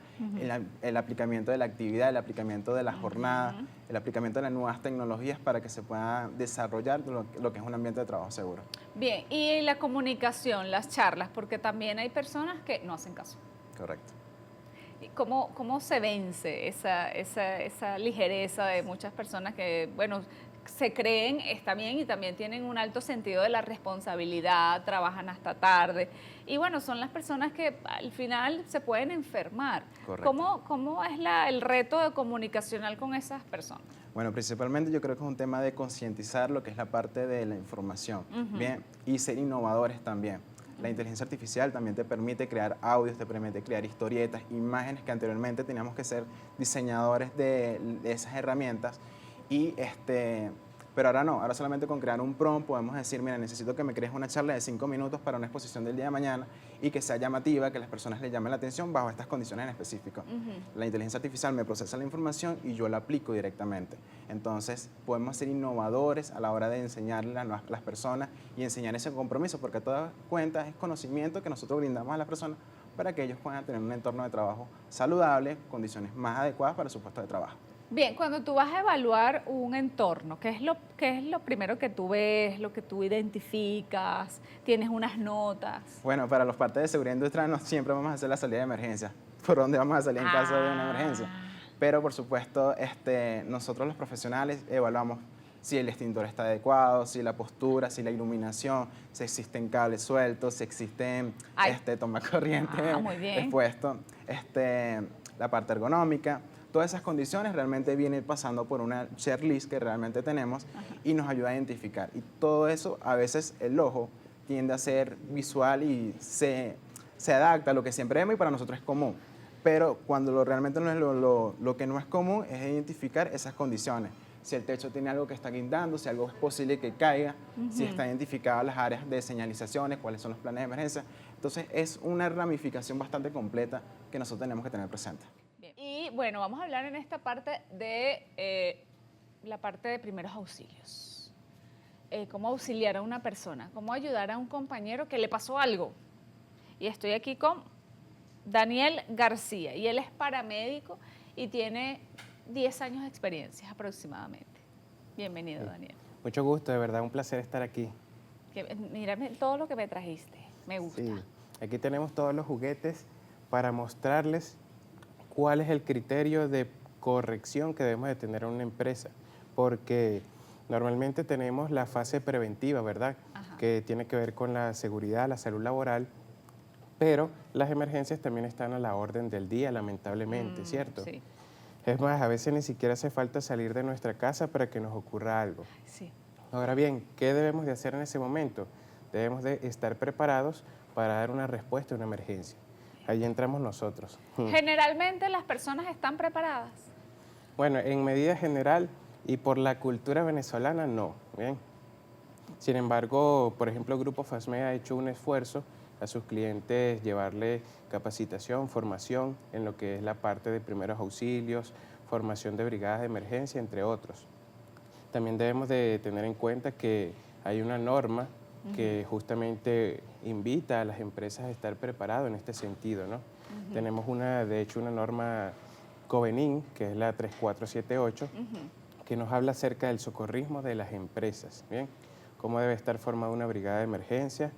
Speaker 3: El aplicamiento de la actividad, el aplicamiento de la jornada, el aplicamiento de las nuevas tecnologías para que se pueda desarrollar lo que es un ambiente de trabajo seguro.
Speaker 1: Bien, y la comunicación, las charlas, porque también hay personas que no hacen caso.
Speaker 3: Correcto.
Speaker 1: ¿Y cómo se vence esa ligereza de muchas personas que, bueno, se creen, está bien, y también tienen un alto sentido de la responsabilidad, trabajan hasta tarde, y bueno, son las personas que al final se pueden enfermar?
Speaker 3: Correcto.
Speaker 1: ¿Cómo es el reto comunicacional con esas personas?
Speaker 3: Bueno, principalmente yo creo que es un tema de concientizar lo que es la parte de la información, bien, y ser innovadores también. La inteligencia artificial también te permite crear audios, te permite crear historietas, imágenes que anteriormente teníamos que ser diseñadores de esas herramientas y pero ahora no, ahora solamente con crear un prompt podemos decir, mira, necesito que me crees una charla de 5 minutos para una exposición del día de mañana y que sea llamativa, que las personas le llamen la atención bajo estas condiciones en específico. La inteligencia artificial me procesa la información y yo la aplico directamente. Entonces, podemos ser innovadores a la hora de enseñarle a las personas y enseñar ese compromiso, porque a todas cuentas es conocimiento que nosotros brindamos a las personas para que ellos puedan tener un entorno de trabajo saludable, condiciones más adecuadas para su puesto de trabajo.
Speaker 1: Bien, cuando tú vas a evaluar un entorno, ¿qué es lo primero que tú ves, lo que tú identificas? ¿Tienes unas notas?
Speaker 3: Bueno, para los partes de seguridad industrial no siempre vamos a hacer la salida de emergencia, por dónde vamos a salir en caso de una emergencia. Pero por supuesto, nosotros los profesionales evaluamos si el extintor está adecuado, si la postura, si la iluminación, si existen cables sueltos, si existen tomacorriente expuesto, la parte ergonómica. Todas esas condiciones realmente vienen pasando por una checklist que realmente tenemos y nos ayuda a identificar. Y todo eso, a veces el ojo tiende a ser visual y se adapta a lo que siempre vemos y para nosotros es común. Pero cuando realmente no es lo que no es común es identificar esas condiciones. Si el techo tiene algo que está guindando, si algo es posible que caiga, si están identificadas las áreas de señalizaciones, cuáles son los planes de emergencia. Entonces es una ramificación bastante completa que nosotros tenemos que tener presente.
Speaker 1: Bien. Y bueno, vamos a hablar en esta parte de la parte de primeros auxilios. Cómo auxiliar a una persona, cómo ayudar a un compañero que le pasó algo. Y estoy aquí con Daniel García, y él es paramédico y tiene 10 años de experiencia aproximadamente. Bienvenido, Daniel.
Speaker 4: Mucho gusto, de verdad, un placer estar aquí.
Speaker 1: Mírame todo lo que me trajiste, me gusta.
Speaker 4: Sí, aquí tenemos todos los juguetes para mostrarles cuál es el criterio de corrección que debemos de tener en una empresa, porque normalmente tenemos la fase preventiva, ¿verdad? Que tiene que ver con la seguridad, la salud laboral, pero las emergencias también están a la orden del día, lamentablemente, ¿cierto?
Speaker 1: Sí.
Speaker 4: Es más, a veces ni siquiera hace falta salir de nuestra casa para que nos ocurra algo.
Speaker 1: Sí.
Speaker 4: Ahora bien, ¿qué debemos de hacer en ese momento? Debemos de estar preparados para dar una respuesta a una emergencia. Ahí entramos nosotros.
Speaker 1: Generalmente las personas están preparadas.
Speaker 4: Bueno, en medida general Y por la cultura venezolana, no. Bien. Sin embargo, por ejemplo, Grupo FASME ha hecho un esfuerzo a sus clientes llevarle capacitación, formación en lo que es la parte de primeros auxilios, formación de brigadas de emergencia, entre otros. También debemos de tener en cuenta que hay una norma que justamente invita a las empresas a estar preparados en este sentido, ¿no? Tenemos de hecho, una norma Covenin, que es la 3478, que nos habla acerca del socorrismo de las empresas, ¿bien? Cómo debe estar formada una brigada de emergencia,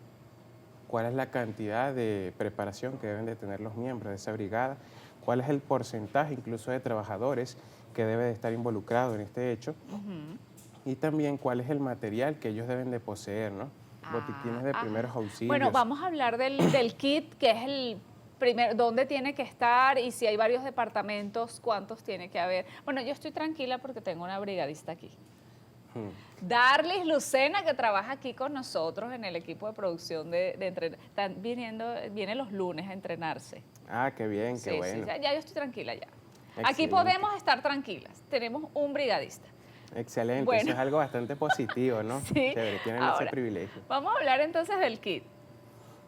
Speaker 4: cuál es la cantidad de preparación que deben de tener los miembros de esa brigada, cuál es el porcentaje incluso de trabajadores que debe de estar involucrado en este hecho, y también cuál es el material que ellos deben de poseer, ¿no? Botiquines de primeros auxilios.
Speaker 1: Bueno, vamos a hablar del kit, que es el primero, dónde tiene que estar y si hay varios departamentos, cuántos tiene que haber. Bueno, yo estoy tranquila porque tengo una brigadista aquí. Darlis Lucena, que trabaja aquí con nosotros en el equipo de producción de viene los lunes a entrenarse.
Speaker 4: Ah, qué bien, qué bueno.
Speaker 1: Sí, ya yo estoy tranquila ya.
Speaker 4: Excelente.
Speaker 1: Aquí podemos estar tranquilas, tenemos un brigadista.
Speaker 4: Excelente,
Speaker 1: Bueno.
Speaker 4: eso es algo bastante positivo, ¿no?
Speaker 1: Sí.
Speaker 4: Chévere, tienen
Speaker 1: Ahora,
Speaker 4: ese privilegio.
Speaker 1: Vamos a hablar entonces del kit.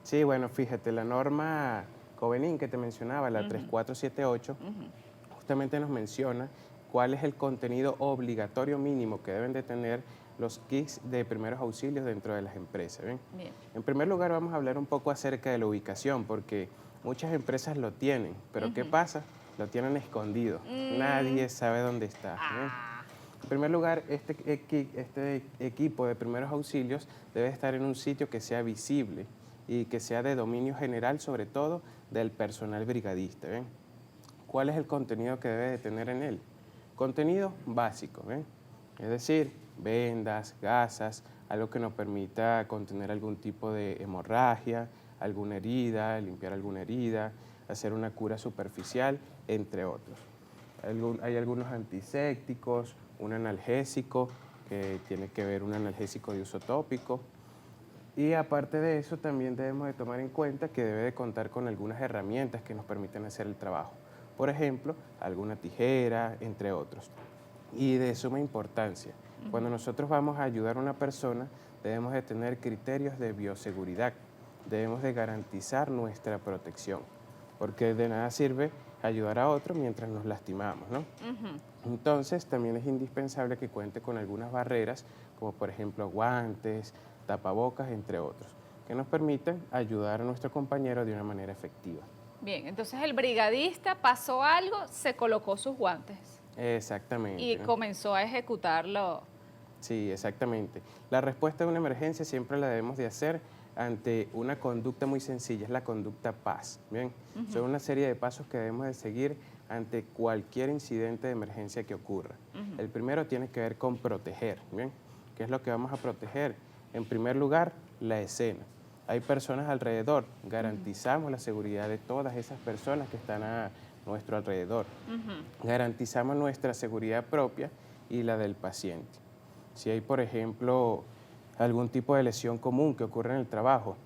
Speaker 4: Sí, bueno, fíjate, la norma Covenin que te mencionaba, la 3478, justamente nos menciona cuál es el contenido obligatorio mínimo que deben de tener los kits de primeros auxilios dentro de las empresas. ¿Bien?
Speaker 1: Bien.
Speaker 4: En primer lugar, vamos a hablar un poco acerca de la ubicación, porque muchas empresas lo tienen, pero ¿qué pasa? Lo tienen escondido. Nadie sabe dónde está. ¿Bien? En primer lugar, este equipo de primeros auxilios debe estar en un sitio que sea visible y que sea de dominio general, sobre todo del personal brigadista. ¿Ven? ¿Cuál es el contenido que debe de tener en él? Contenido básico, ¿ven? Es decir, vendas, gasas, algo que nos permita contener algún tipo de hemorragia, alguna herida, limpiar alguna herida, hacer una cura superficial, entre otros. Hay algunos antisépticos, un analgésico, que tiene que ver un analgésico de uso tópico. Y aparte de eso, también debemos de tomar en cuenta que debe de contar con algunas herramientas que nos permiten hacer el trabajo. Por ejemplo, alguna tijera, entre otros. Y de suma importancia, cuando nosotros vamos a ayudar a una persona, debemos de tener criterios de bioseguridad. Debemos de garantizar nuestra protección, porque de nada sirve ayudar a otro mientras nos lastimamos, ¿no? Entonces, también es indispensable que cuente con algunas barreras, como por ejemplo guantes, tapabocas, entre otros, que nos permitan ayudar a nuestro compañero de una manera efectiva.
Speaker 1: Bien, entonces el brigadista pasó algo, se colocó sus guantes.
Speaker 4: Exactamente.
Speaker 1: Y comenzó a ejecutarlo.
Speaker 4: Sí, exactamente. La respuesta a una emergencia siempre la debemos de hacer ante una conducta muy sencilla, es la conducta paz. Bien, son una serie de pasos que debemos de seguir ante cualquier incidente de emergencia que ocurra. El primero tiene que ver con proteger. Bien, ¿qué es lo que vamos a proteger? En primer lugar, la escena. Hay personas alrededor, garantizamos la seguridad de todas esas personas que están a nuestro alrededor. Garantizamos nuestra seguridad propia y la del paciente. Si hay, por ejemplo, algún tipo de lesión común que ocurre en el trabajo,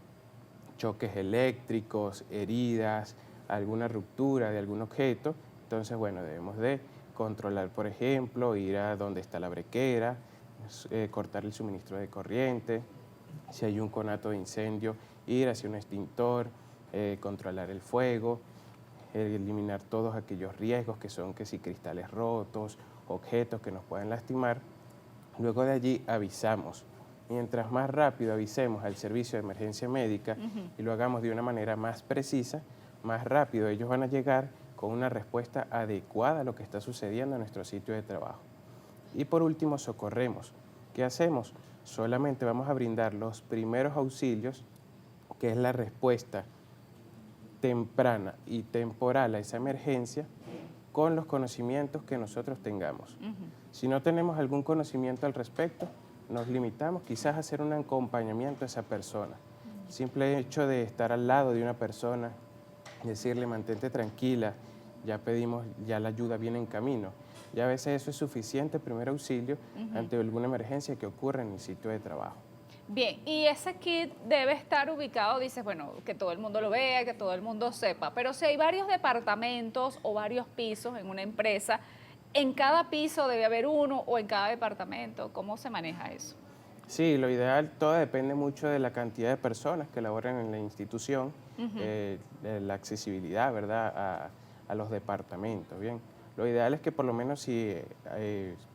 Speaker 4: choques eléctricos, heridas, alguna ruptura de algún objeto, entonces, bueno, debemos de controlar, por ejemplo, ir a donde está la brequera, cortar el suministro de corriente, si hay un conato de incendio, ir hacia un extintor, controlar el fuego, eliminar todos aquellos riesgos que son que si cristales rotos, objetos que nos pueden lastimar. Luego de allí avisamos. Mientras más rápido avisemos al servicio de emergencia médica y lo hagamos de una manera más precisa, más rápido ellos van a llegar con una respuesta adecuada a lo que está sucediendo en nuestro sitio de trabajo. Y por último, socorremos. ¿Qué hacemos? Solamente vamos a brindar los primeros auxilios, que es la respuesta temprana y temporal a esa emergencia, con los conocimientos que nosotros tengamos. Si no tenemos algún conocimiento al respecto, nos limitamos quizás a hacer un acompañamiento a esa persona. El simple hecho de estar al lado de una persona, decirle mantente tranquila, ya pedimos, ya la ayuda viene en camino. Ya a veces eso es suficiente, primer auxilio, ante alguna emergencia que ocurra en el sitio de trabajo.
Speaker 1: Bien, y ese kit debe estar ubicado, dices, bueno, que todo el mundo lo vea, que todo el mundo sepa, pero si hay varios departamentos o varios pisos en una empresa, ¿En cada piso debe haber uno o en cada departamento? ¿Cómo se maneja eso?
Speaker 4: Sí, lo ideal, todo depende mucho de la cantidad de personas que laboran en la institución, de la accesibilidad, ¿verdad?, a los departamentos, ¿bien? Lo ideal es que por lo menos si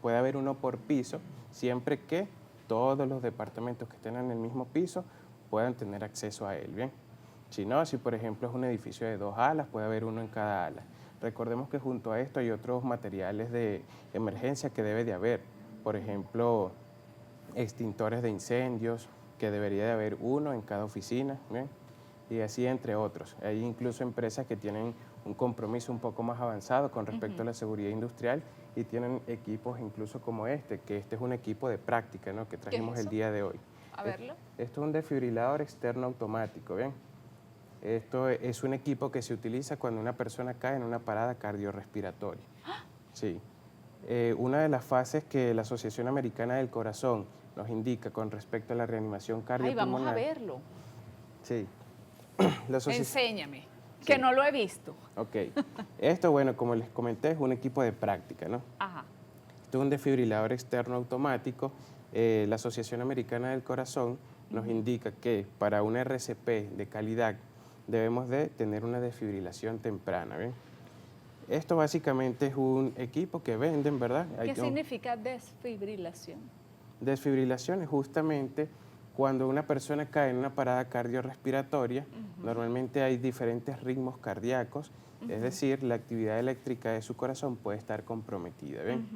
Speaker 4: puede haber uno por piso, siempre que todos los departamentos que estén en el mismo piso puedan tener acceso a él, ¿bien? Si no, si por ejemplo es un edificio de 2 alas, puede haber uno en cada ala. Recordemos que junto a esto hay otros materiales de emergencia que debe de haber, por ejemplo, extintores de incendios, que debería de haber uno en cada oficina, ¿bien? Y así entre otros. Hay incluso empresas que tienen un compromiso un poco más avanzado con respecto a la seguridad industrial y tienen equipos incluso como este, que este es un equipo de práctica, ¿no?, que trajimos el día de hoy.
Speaker 1: A verlo.
Speaker 4: Esto es un desfibrilador externo automático, ¿bien? Esto es un equipo que se utiliza cuando una persona cae en una parada cardiorrespiratoria. Sí. Una de las fases que la Asociación Americana del Corazón nos indica con respecto a la reanimación
Speaker 1: Ay,
Speaker 4: cardiopulmonar.
Speaker 1: vamos a verlo.
Speaker 4: Sí. La
Speaker 1: Enséñame, que no lo he visto.
Speaker 4: Ok. Esto, bueno, como les comenté, es un equipo de práctica, ¿no?
Speaker 1: Ajá.
Speaker 4: Esto es un desfibrilador externo automático. La Asociación Americana del Corazón nos indica que para un RCP de calidad debemos de tener una desfibrilación temprana, ¿bien? Esto básicamente es un equipo que venden, ¿verdad?
Speaker 1: ¿Qué significa desfibrilación?
Speaker 4: Desfibrilación es justamente cuando una persona cae en una parada cardiorrespiratoria, normalmente hay diferentes ritmos cardíacos, es decir, la actividad eléctrica de su corazón puede estar comprometida, ¿bien?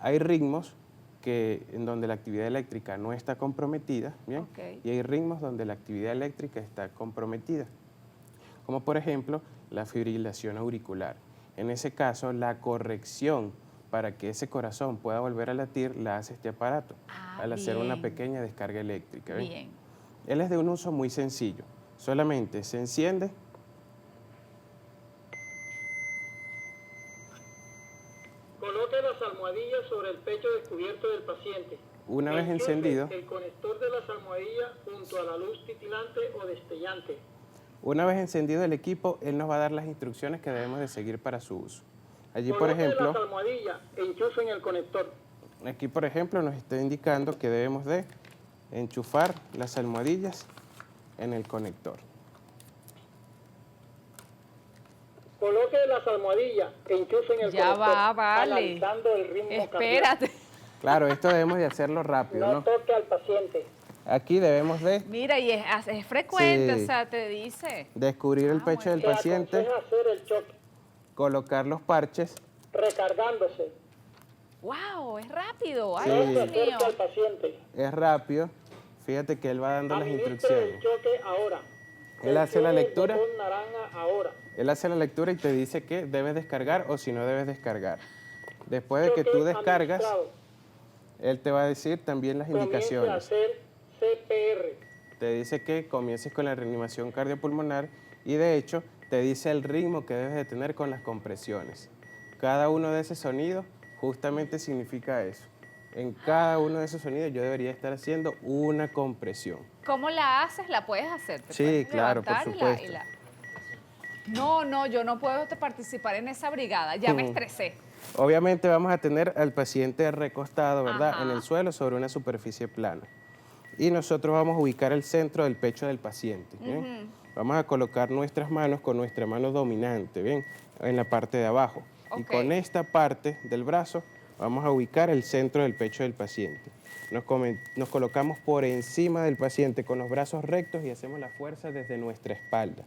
Speaker 4: Hay ritmos en donde la actividad eléctrica no está comprometida, ¿bien?
Speaker 1: Okay.
Speaker 4: Y hay ritmos donde la actividad eléctrica está comprometida, como por ejemplo la fibrilación auricular. En ese caso, la corrección para que ese corazón pueda volver a latir la hace este aparato, al hacer una pequeña descarga eléctrica, ¿ven?
Speaker 1: Bien.
Speaker 4: Él es de un uso muy sencillo, solamente se enciende,
Speaker 5: coloque las almohadillas sobre el pecho descubierto del paciente.
Speaker 4: una vez
Speaker 5: Enchufe
Speaker 4: encendido,
Speaker 5: el conector de las almohadillas junto a la luz titilante o destellante.
Speaker 4: una vez encendido el equipo, él nos va a dar las instrucciones que debemos de seguir para su uso. Allí, por
Speaker 5: Coloque
Speaker 4: ejemplo,
Speaker 5: las almohadillas, enchufen el conector.
Speaker 4: aquí, por ejemplo, nos está indicando que debemos de enchufar las almohadillas en el conector.
Speaker 5: Coloque las almohadillas, enchufen el
Speaker 1: Ya
Speaker 5: conector.
Speaker 1: va, vale.
Speaker 5: Analizando el ritmo
Speaker 1: Espérate.
Speaker 4: Claro, esto debemos de hacerlo rápido,
Speaker 5: No
Speaker 4: ¿no?
Speaker 5: toque al paciente.
Speaker 4: Aquí debemos de
Speaker 1: Mira, y es frecuente,
Speaker 4: Sí.
Speaker 1: o sea, te dice.
Speaker 4: descubrir el pecho del
Speaker 5: Se
Speaker 4: paciente,
Speaker 5: aconseja hacer el choque,
Speaker 4: colocar los parches,
Speaker 5: recargándose.
Speaker 1: ¡Wow! Es rápido. ¡Ay,
Speaker 4: Sí.
Speaker 5: No se
Speaker 1: Dios mío!
Speaker 5: acerque al paciente.
Speaker 4: es rápido. Fíjate que él va dando las
Speaker 5: Administre
Speaker 4: instrucciones.
Speaker 5: el choque ahora.
Speaker 4: Él hace la
Speaker 5: Presione el
Speaker 4: lectura.
Speaker 5: botón naranja ahora.
Speaker 4: Él hace la lectura y te dice que debes descargar o si no debes descargar. Después de que
Speaker 5: Choque
Speaker 4: tú descargas,
Speaker 5: administrado.
Speaker 4: él te va a decir también las
Speaker 5: Comience a
Speaker 4: indicaciones.
Speaker 5: hacer CPR.
Speaker 4: Te dice que comiences con la reanimación cardiopulmonar y de hecho te dice el ritmo que debes de tener con las compresiones. Cada uno de esos sonidos justamente significa eso. En cada uno de esos sonidos yo debería estar haciendo una compresión.
Speaker 1: ¿Cómo la haces? La puedes hacer. Te
Speaker 4: Sí,
Speaker 1: puedes
Speaker 4: claro, por
Speaker 1: levantar
Speaker 4: supuesto.
Speaker 1: No, yo no puedo participar en esa brigada. Ya me estresé.
Speaker 4: Obviamente vamos a tener al paciente recostado, ¿verdad?,
Speaker 1: Ajá.
Speaker 4: en el suelo sobre una superficie plana. Y nosotros vamos a ubicar el centro del pecho del paciente, ¿bien? Vamos a colocar nuestras manos con nuestra mano dominante, ¿bien?, en la parte de abajo. Y
Speaker 1: Ok.
Speaker 4: con esta parte del brazo vamos a ubicar el centro del pecho del paciente. Nos colocamos por encima del paciente con los brazos rectos y hacemos la fuerza desde nuestra espalda.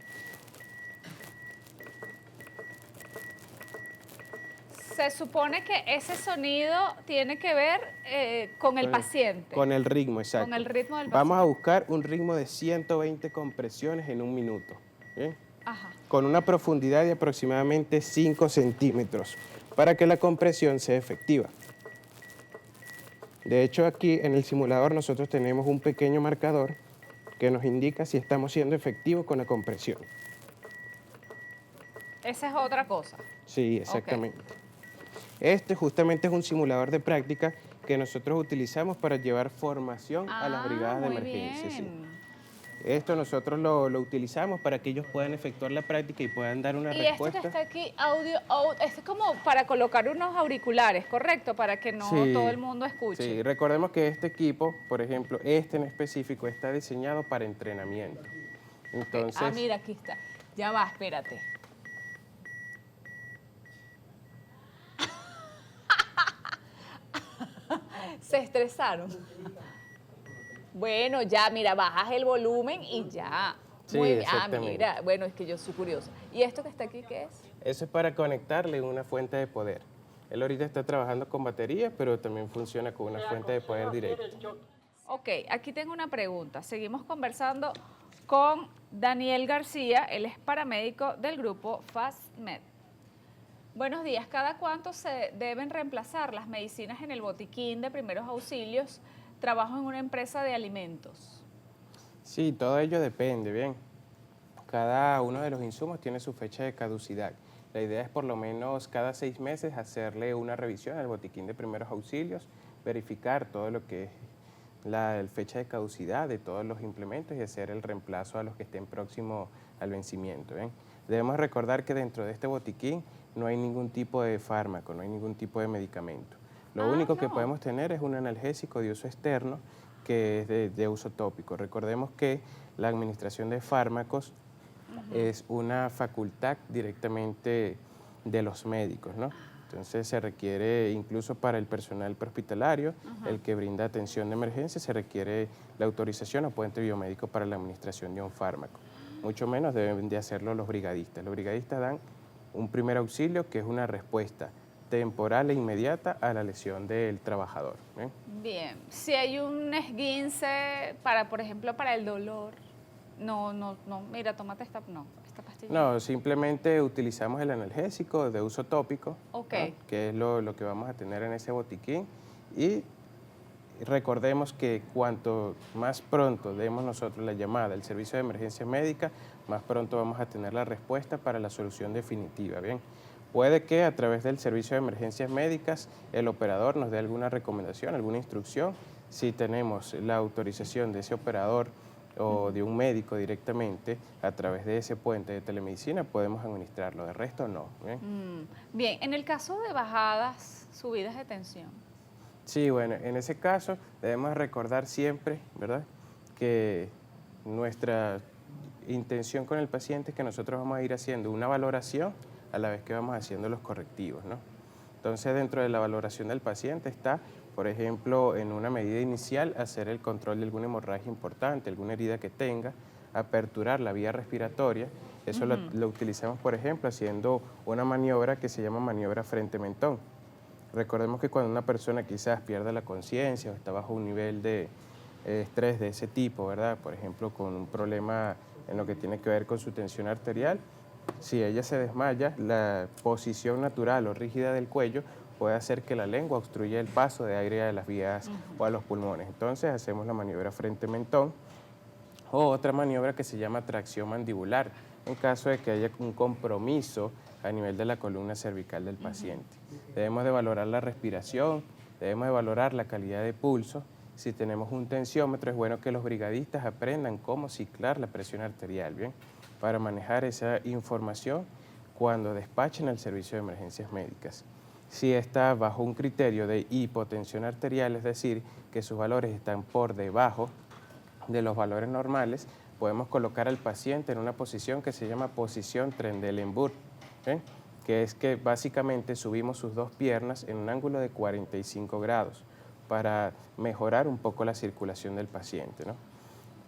Speaker 1: Se supone que ese sonido tiene que ver con el paciente.
Speaker 4: Con el ritmo, exacto.
Speaker 1: Con el ritmo del
Speaker 4: Vamos a buscar un ritmo de 120 compresiones en un minuto, ¿bien?
Speaker 1: Ajá.
Speaker 4: Con una profundidad de aproximadamente 5 centímetros para que la compresión sea efectiva. De hecho, aquí en el simulador nosotros tenemos un pequeño marcador que nos indica si estamos siendo efectivos con la compresión.
Speaker 1: Esa es otra cosa.
Speaker 4: Sí, exactamente. Este justamente es un simulador de práctica que nosotros utilizamos para llevar formación a las brigadas de
Speaker 1: muy
Speaker 4: emergencia. Sí.
Speaker 1: bien.
Speaker 4: Esto nosotros lo utilizamos para que ellos puedan efectuar la práctica y puedan dar una
Speaker 1: Y esto
Speaker 4: respuesta.
Speaker 1: que está aquí, audio out, esto es como para colocar unos auriculares, ¿correcto? Para que no
Speaker 4: Sí,
Speaker 1: todo el mundo escuche.
Speaker 4: Sí, recordemos que este equipo, por ejemplo, este en específico, está diseñado para entrenamiento. Entonces,
Speaker 1: Ah, mira, aquí está. Ya va, espérate. Se estresaron. Bueno, ya, mira, bajas el volumen y ya.
Speaker 4: Sí,
Speaker 1: Muy bien.
Speaker 4: exactamente.
Speaker 1: Mira, bueno, es que yo soy curiosa. ¿Y esto que está aquí qué es?
Speaker 4: eso es para conectarle una fuente de poder. Él ahorita está trabajando con baterías, pero también funciona con una fuente de poder directa.
Speaker 1: Ok, aquí tengo una pregunta. Seguimos conversando con Daniel García, él es paramédico del grupo FastMed. Buenos días, ¿cada cuánto se deben reemplazar las medicinas en el botiquín de primeros auxilios? Trabajo en una empresa de alimentos.
Speaker 4: Sí, todo ello depende, bien. Cada uno de los insumos tiene su fecha de caducidad. La idea es por lo menos cada 6 meses hacerle una revisión al botiquín de primeros auxilios, verificar todo lo que es la fecha de caducidad de todos los implementos y hacer el reemplazo a los que estén próximos al vencimiento. ¿Bien? Debemos recordar que dentro de este botiquín no hay ningún tipo de fármaco, no hay ningún tipo de medicamento. Lo único que podemos tener es un analgésico de uso externo que es de uso tópico. Recordemos que la administración de fármacos es una facultad directamente de los médicos, ¿no? Entonces se requiere, incluso para el personal prehospitalario, el que brinda atención de emergencia, se requiere la autorización o puente biomédico para la administración de un fármaco. Mucho menos deben de hacerlo los brigadistas. Los brigadistas dan un primer auxilio que es una respuesta temporal e inmediata a la lesión del trabajador. ¿Bien?
Speaker 1: Bien, si hay un esguince para, por ejemplo, para el dolor, no, mira, tómate esta pastilla.
Speaker 4: No, simplemente utilizamos el analgésico de uso tópico,
Speaker 1: Ok.
Speaker 4: ¿no? Que es lo que vamos a tener en ese botiquín. Y recordemos que cuanto más pronto demos nosotros la llamada al servicio de emergencia médica, más pronto vamos a tener la respuesta para la solución definitiva. Bien, puede que a través del servicio de emergencias médicas el operador nos dé alguna recomendación, alguna instrucción. Si tenemos la autorización de ese operador o de un médico directamente, a través de ese puente de telemedicina podemos administrarlo, de resto no. Bien,
Speaker 1: Bien, en el caso de bajadas, subidas de tensión.
Speaker 4: Sí, bueno, en ese caso debemos recordar siempre, ¿verdad?, que nuestra intención con el paciente es que nosotros vamos a ir haciendo una valoración a la vez que vamos haciendo los correctivos, ¿no? Entonces, dentro de la valoración del paciente está, por ejemplo, en una medida inicial, hacer el control de alguna hemorragia importante, alguna herida que tenga, aperturar la vía respiratoria. Eso lo utilizamos, por ejemplo, haciendo una maniobra que se llama maniobra frente-mentón. Recordemos que cuando una persona quizás pierde la conciencia o está bajo un nivel de estrés de ese tipo, ¿verdad? Por ejemplo, con un problema en lo que tiene que ver con su tensión arterial, si ella se desmaya, la posición natural o rígida del cuello puede hacer que la lengua obstruya el paso de aire a las vías o a los pulmones. Entonces hacemos la maniobra frente-mentón o otra maniobra que se llama tracción mandibular, en caso de que haya un compromiso a nivel de la columna cervical del paciente. Debemos de valorar la respiración, debemos de valorar la calidad de pulso. Si tenemos un tensiómetro, es bueno que los brigadistas aprendan cómo ciclar la presión arterial, ¿bien?, para manejar esa información cuando despachen al servicio de emergencias médicas. Si está bajo un criterio de hipotensión arterial, es decir, que sus valores están por debajo de los valores normales, podemos colocar al paciente en una posición que se llama posición Trendelenburg, ¿eh? Que es que básicamente subimos sus dos piernas en un ángulo de 45 grados para mejorar un poco la circulación del paciente, ¿no?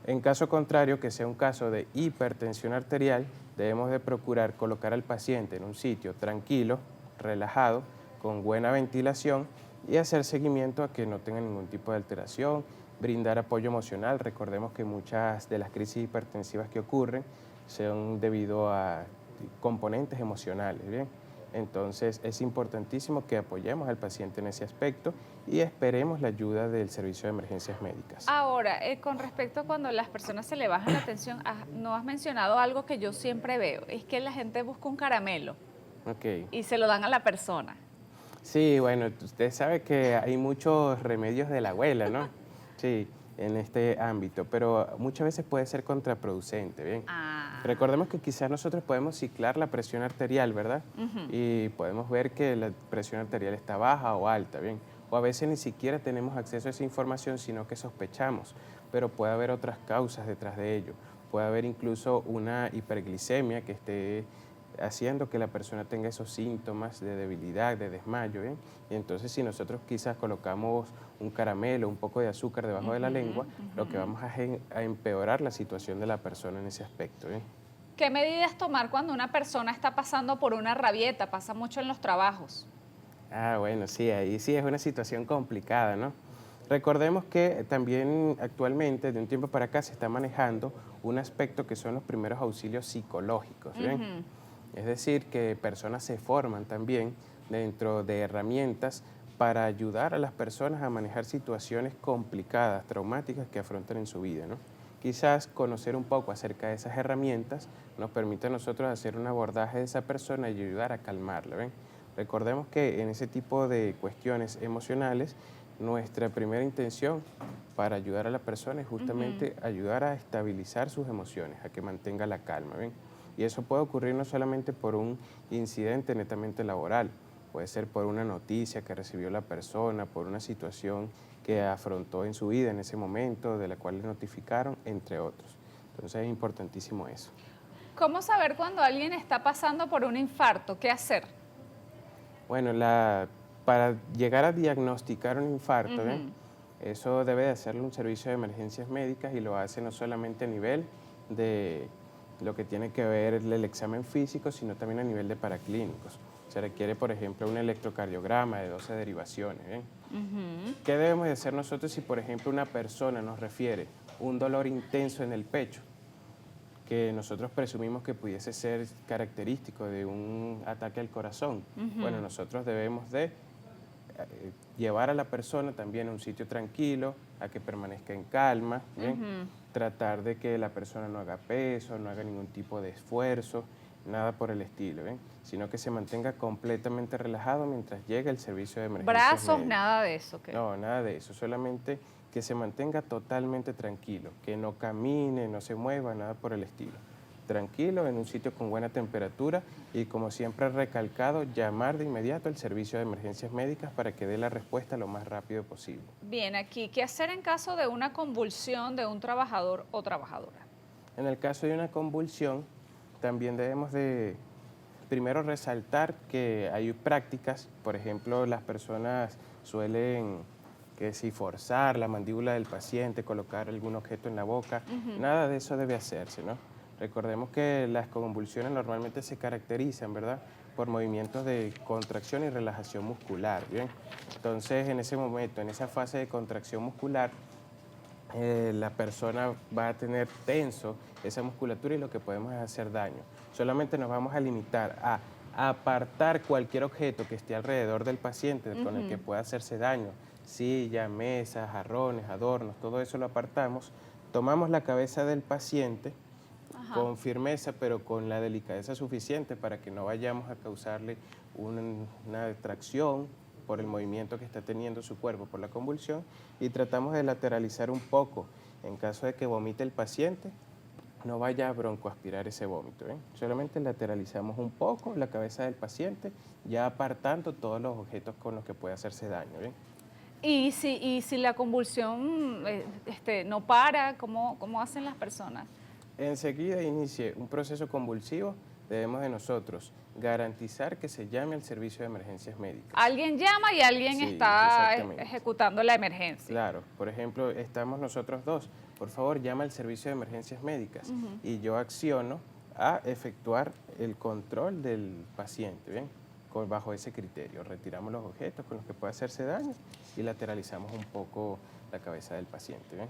Speaker 4: En caso contrario, que sea un caso de hipertensión arterial, debemos de procurar colocar al paciente en un sitio tranquilo, relajado, con buena ventilación y hacer seguimiento a que no tenga ningún tipo de alteración, brindar apoyo emocional. Recordemos que muchas de las crisis hipertensivas que ocurren son debido a componentes emocionales, ¿bien? Entonces es importantísimo que apoyemos al paciente en ese aspecto y esperemos la ayuda del servicio de emergencias médicas.
Speaker 1: Ahora, con respecto a cuando las personas se le baja la tensión, no has mencionado algo que yo siempre veo, es que la gente busca un caramelo
Speaker 4: Okay.
Speaker 1: y se lo dan a la persona.
Speaker 4: Sí, bueno, usted sabe que hay muchos remedios de la abuela, ¿no? Sí, en este ámbito, pero muchas veces puede ser contraproducente, ¿bien?
Speaker 1: Ah.
Speaker 4: Recordemos que quizás nosotros podemos ciclar la presión arterial, ¿verdad? Y podemos ver que la presión arterial está baja o alta, ¿bien? O a veces ni siquiera tenemos acceso a esa información, sino que sospechamos, pero puede haber otras causas detrás de ello. Puede haber incluso una hiperglicemia que esté haciendo que la persona tenga esos síntomas de debilidad, de desmayo, ¿bien? Y entonces si nosotros quizás colocamos un caramelo, un poco de azúcar debajo de la lengua, lo que vamos a empeorar la situación de la persona en ese aspecto, ¿bien?
Speaker 1: ¿Qué medidas tomar cuando una persona está pasando por una rabieta? Pasa mucho en los trabajos.
Speaker 4: Ah, bueno, sí, ahí sí es una situación complicada, ¿no? Recordemos que también actualmente, de un tiempo para acá, se está manejando un aspecto que son los primeros auxilios psicológicos, ¿bien? Es decir, que personas se forman también dentro de herramientas para ayudar a las personas a manejar situaciones complicadas, traumáticas que afrontan en su vida, ¿no? Quizás conocer un poco acerca de esas herramientas nos permite a nosotros hacer un abordaje de esa persona y ayudar a calmarla, ¿ven? Recordemos que en ese tipo de cuestiones emocionales, nuestra primera intención para ayudar a la persona es justamente ayudar a estabilizar sus emociones, a que mantenga la calma, ¿ven? Y eso puede ocurrir no solamente por un incidente netamente laboral, puede ser por una noticia que recibió la persona, por una situación que afrontó en su vida en ese momento, de la cual le notificaron, entre otros. Entonces es importantísimo eso.
Speaker 1: ¿Cómo saber cuando alguien está pasando por un infarto? ¿Qué hacer?
Speaker 4: Bueno, para llegar a diagnosticar un infarto, ¿ven? Eso debe de hacerlo un servicio de emergencias médicas y lo hace no solamente a nivel de lo que tiene que ver el examen físico, sino también a nivel de paraclínicos. Se requiere, por ejemplo, un electrocardiograma de 12 derivaciones, ¿ven? ¿Qué debemos de hacer nosotros si, por ejemplo, una persona nos refiere un dolor intenso en el pecho, que nosotros presumimos que pudiese ser característico de un ataque al corazón? Bueno, nosotros debemos de llevar a la persona también a un sitio tranquilo, a que permanezca en calma, ¿bien? Tratar de que la persona no haga peso, no haga ningún tipo de esfuerzo, nada por el estilo, ¿bien? Sino que se mantenga completamente relajado mientras llega el servicio de emergencias
Speaker 1: Brazos,
Speaker 4: médicas.
Speaker 1: nada de eso. ¿Qué?
Speaker 4: No, nada de eso, solamente que se mantenga totalmente tranquilo, que no camine, no se mueva, nada por el estilo. Tranquilo, en un sitio con buena temperatura y, como siempre he recalcado, llamar de inmediato al servicio de emergencias médicas para que dé la respuesta lo más rápido posible.
Speaker 1: Bien, aquí, ¿qué hacer en caso de una convulsión de un trabajador o trabajadora?
Speaker 4: En el caso de una convulsión, también debemos de primero resaltar que hay prácticas, por ejemplo, las personas suelen que si forzar la mandíbula del paciente, colocar algún objeto en la boca, nada de eso debe hacerse, ¿no? Recordemos que las convulsiones normalmente se caracterizan, ¿verdad?, por movimientos de contracción y relajación muscular, ¿bien? Entonces, en ese momento, en esa fase de contracción muscular, la persona va a tener tenso esa musculatura y lo que podemos es hacer daño. Solamente nos vamos a limitar a apartar cualquier objeto que esté alrededor del paciente con el que pueda hacerse daño, silla, mesas, jarrones, adornos, todo eso lo apartamos, tomamos la cabeza del paciente con firmeza, pero con la delicadeza suficiente para que no vayamos a causarle una tracción por el movimiento que está teniendo su cuerpo por la convulsión, y tratamos de lateralizar un poco. En caso de que vomite el paciente, no vaya a broncoaspirar ese vómito, ¿eh? Solamente lateralizamos un poco la cabeza del paciente, ya apartando todos los objetos con los que puede hacerse daño, ¿eh?
Speaker 1: Y si la convulsión no para, ¿cómo hacen las personas?
Speaker 4: Enseguida inicie un proceso convulsivo, debemos de nosotros garantizar que se llame al servicio de emergencias médicas.
Speaker 1: Alguien llama y alguien
Speaker 4: Sí,
Speaker 1: está
Speaker 4: exactamente.
Speaker 1: ejecutando la emergencia.
Speaker 4: Claro, por ejemplo, estamos nosotros dos, por favor llama al servicio de emergencias médicas y yo acciono a efectuar el control del paciente, ¿bien? Bajo ese criterio, retiramos los objetos con los que puede hacerse daño y lateralizamos un poco la cabeza del paciente, ¿bien?